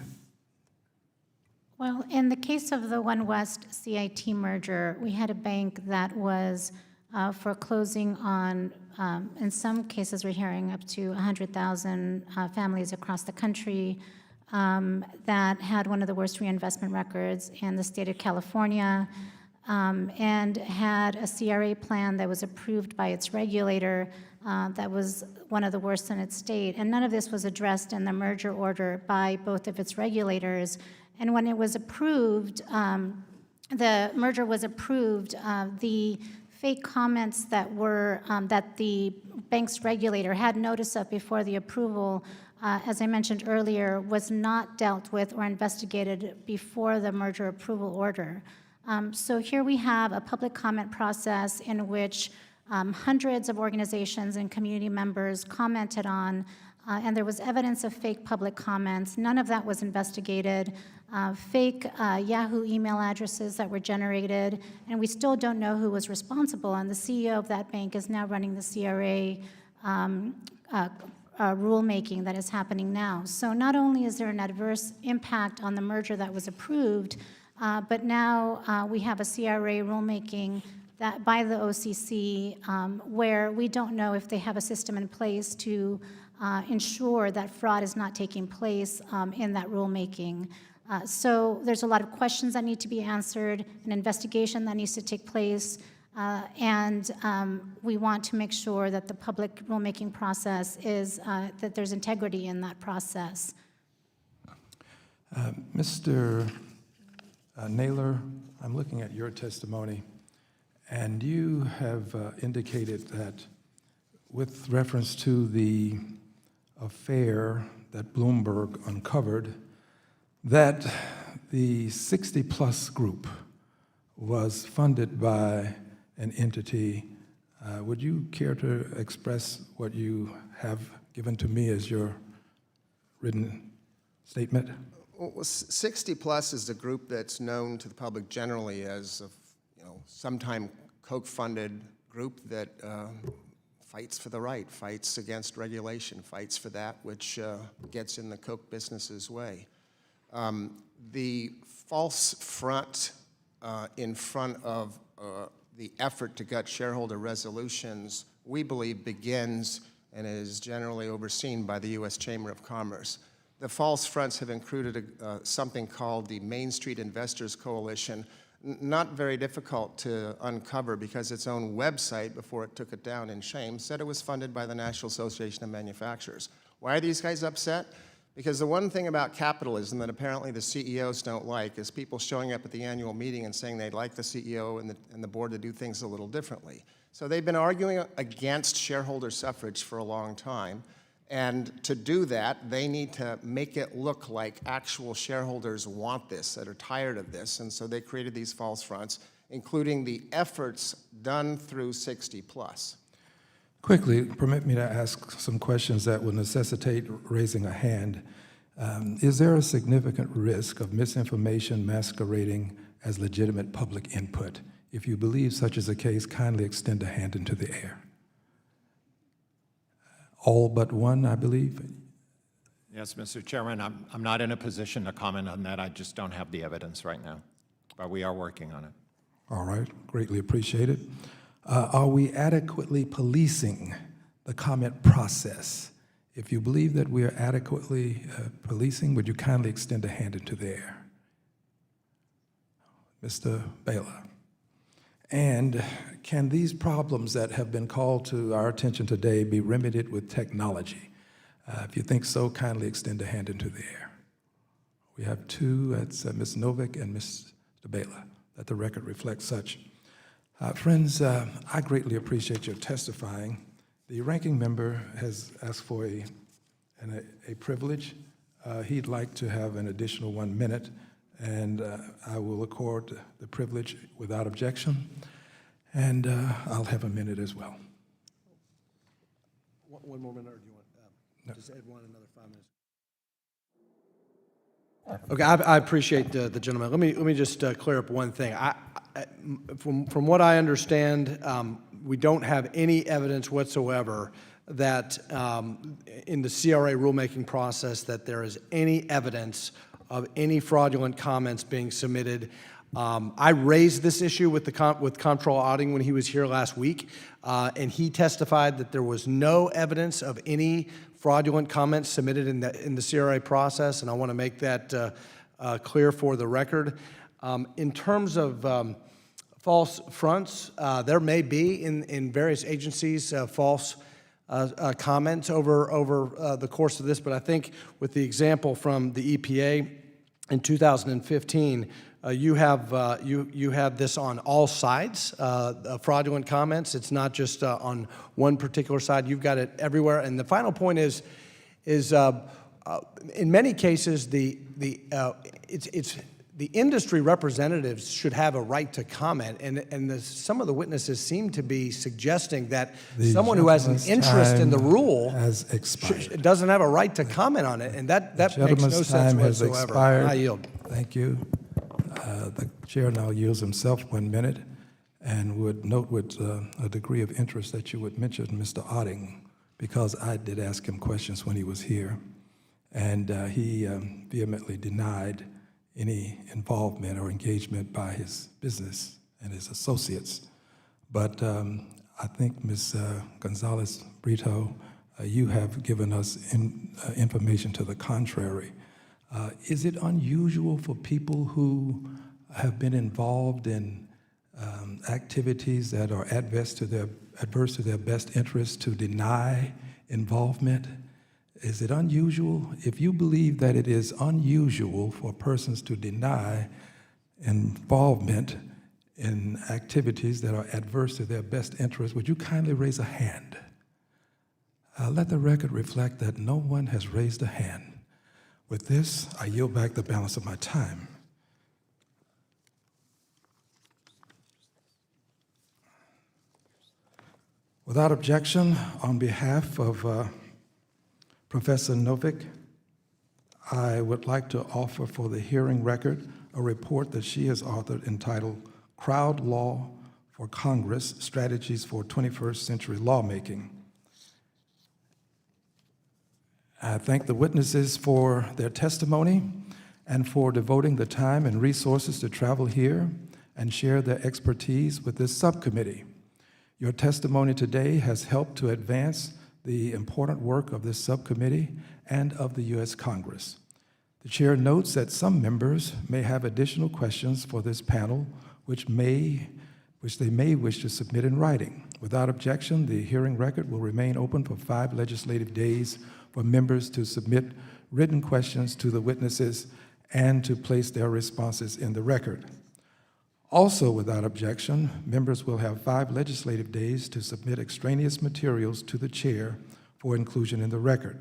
Speaker 5: Well, in the case of the One West CIT merger, we had a bank that was foreclosing on, in some cases we're hearing up to 100,000 families across the country that had one of the worst reinvestment records in the state of California, and had a CRA plan that was approved by its regulator that was one of the worst in its state. And none of this was addressed in the merger order by both of its regulators. And when it was approved, the merger was approved, the fake comments that were, that the bank's regulator had notice of before the approval, as I mentioned earlier, was not dealt with or investigated before the merger approval order. So here we have a public comment process in which hundreds of organizations and community members commented on, and there was evidence of fake public comments. None of that was investigated. Fake Yahoo email addresses that were generated, and we still don't know who was responsible. And the CEO of that bank is now running the CRA rulemaking that is happening now. So not only is there an adverse impact on the merger that was approved, but now we have a CRA rulemaking that by the OCC where we don't know if they have a system in place to ensure that fraud is not taking place in that rulemaking. So there's a lot of questions that need to be answered, an investigation that needs to take place, and we want to make sure that the public rulemaking process is, that there's integrity in that process.
Speaker 1: Mr. Naylor, I'm looking at your testimony, and you have indicated that with reference to the affair that Bloomberg uncovered, that the 60-plus group was funded by an entity. Would you care to express what you have given to me as your written statement?
Speaker 6: Well, 60 Plus is the group that's known to the public generally as a sometime Koch-funded group that fights for the right, fights against regulation, fights for that which gets in the Koch business's way. The false front in front of the effort to gut shareholder resolutions, we believe, begins and is generally overseen by the U.S. Chamber of Commerce. The false fronts have included something called the Main Street Investors Coalition, not very difficult to uncover because its own website, before it took it down in shame, said it was funded by the National Association of Manufacturers. Why are these guys upset? Because the one thing about capitalism that apparently the CEOs don't like is people showing up at the annual meeting and saying they'd like the CEO and the board to do things a little differently. So they've been arguing against shareholder suffrage for a long time. And to do that, they need to make it look like actual shareholders want this, that are tired of this. And so they created these false fronts, including the efforts done through 60 Plus.
Speaker 1: Quickly, permit me to ask some questions that will necessitate raising a hand. Is there a significant risk of misinformation masquerading as legitimate public input? If you believe such is the case, kindly extend a hand into the air. All but one, I believe.
Speaker 4: Yes, Mr. Chairman, I'm not in a position to comment on that. I just don't have the evidence right now, but we are working on it.
Speaker 1: All right, greatly appreciated. Are we adequately policing the comment process. If you believe that we are adequately policing, would you kindly extend a hand into the air? Mr. Baylor. And can these problems that have been called to our attention today be remedied with technology? If you think so, kindly extend a hand into the air. We have two, that's Ms. Novick and Mr. Baylor. Let the record reflect such. Friends, I greatly appreciate your testifying. The ranking member has asked for a privilege. He'd like to have an additional 1 minute, and I will accord the privilege without objection, and I'll have a minute as well.
Speaker 2: One more minute, or do you want just add another 5 minutes? Okay, I appreciate the gentleman. Let me just clear up one thing. From what I understand, we don't have any evidence whatsoever that in the CRA rulemaking process that there is any evidence of any fraudulent comments being submitted. I raised this issue with Comptroller Otting when he was here last week, and he testified that there was no evidence of any fraudulent comments submitted in the CRA process, and I want to make that clear for the record. In terms of false fronts, there may be in various agencies false comments over the course of this, but I think with the example from the EPA in 2015, you have this on all sides, fraudulent comments. It's not just on one particular side. You've got it everywhere. And the final point is in many cases, the industry representatives should have a right to comment, and some of the witnesses seem to be suggesting that someone who has an interest in the rule doesn't have a right to comment on it, and that makes no sense whatsoever. I yield.
Speaker 1: Thank you. The chair now yields himself 1 minute and would note with a degree of interest that you would mention Mr. Otting, because I did ask him questions when he was here, and he vehemently denied any involvement or engagement by his business and his associates. But I think Ms. Gonzalez-Brito, you have given us information to the contrary. Is it unusual for people who have been involved in activities that are adverse to their best interests to deny involvement? Is it unusual? If you believe that it is unusual for persons to deny involvement in activities that are adverse to their best interests, would you kindly raise a hand? Let the record reflect that no one has raised a hand. With this, I yield back the balance of my time. Without objection, on behalf of Professor Novick, I would like to offer for the hearing record a report that she has authored entitled Crowd Law for Congress, Strategies for 21st Century Lawmaking. I thank the witnesses for their testimony and for devoting the time and resources to travel here and share their expertise with this subcommittee. Your testimony today has helped to advance the important work of this subcommittee and of the U.S. Congress. The chair notes that some members may have additional questions for this panel, which they may wish to submit in writing. Without objection, the hearing record will remain open for 5 legislative days for members to submit written questions to the witnesses and to place their responses in the record. Also, without objection, members will have 5 legislative days to submit extraneous materials to the chair for inclusion in the record.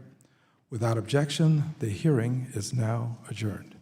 Speaker 1: Without objection, the hearing is now adjourned.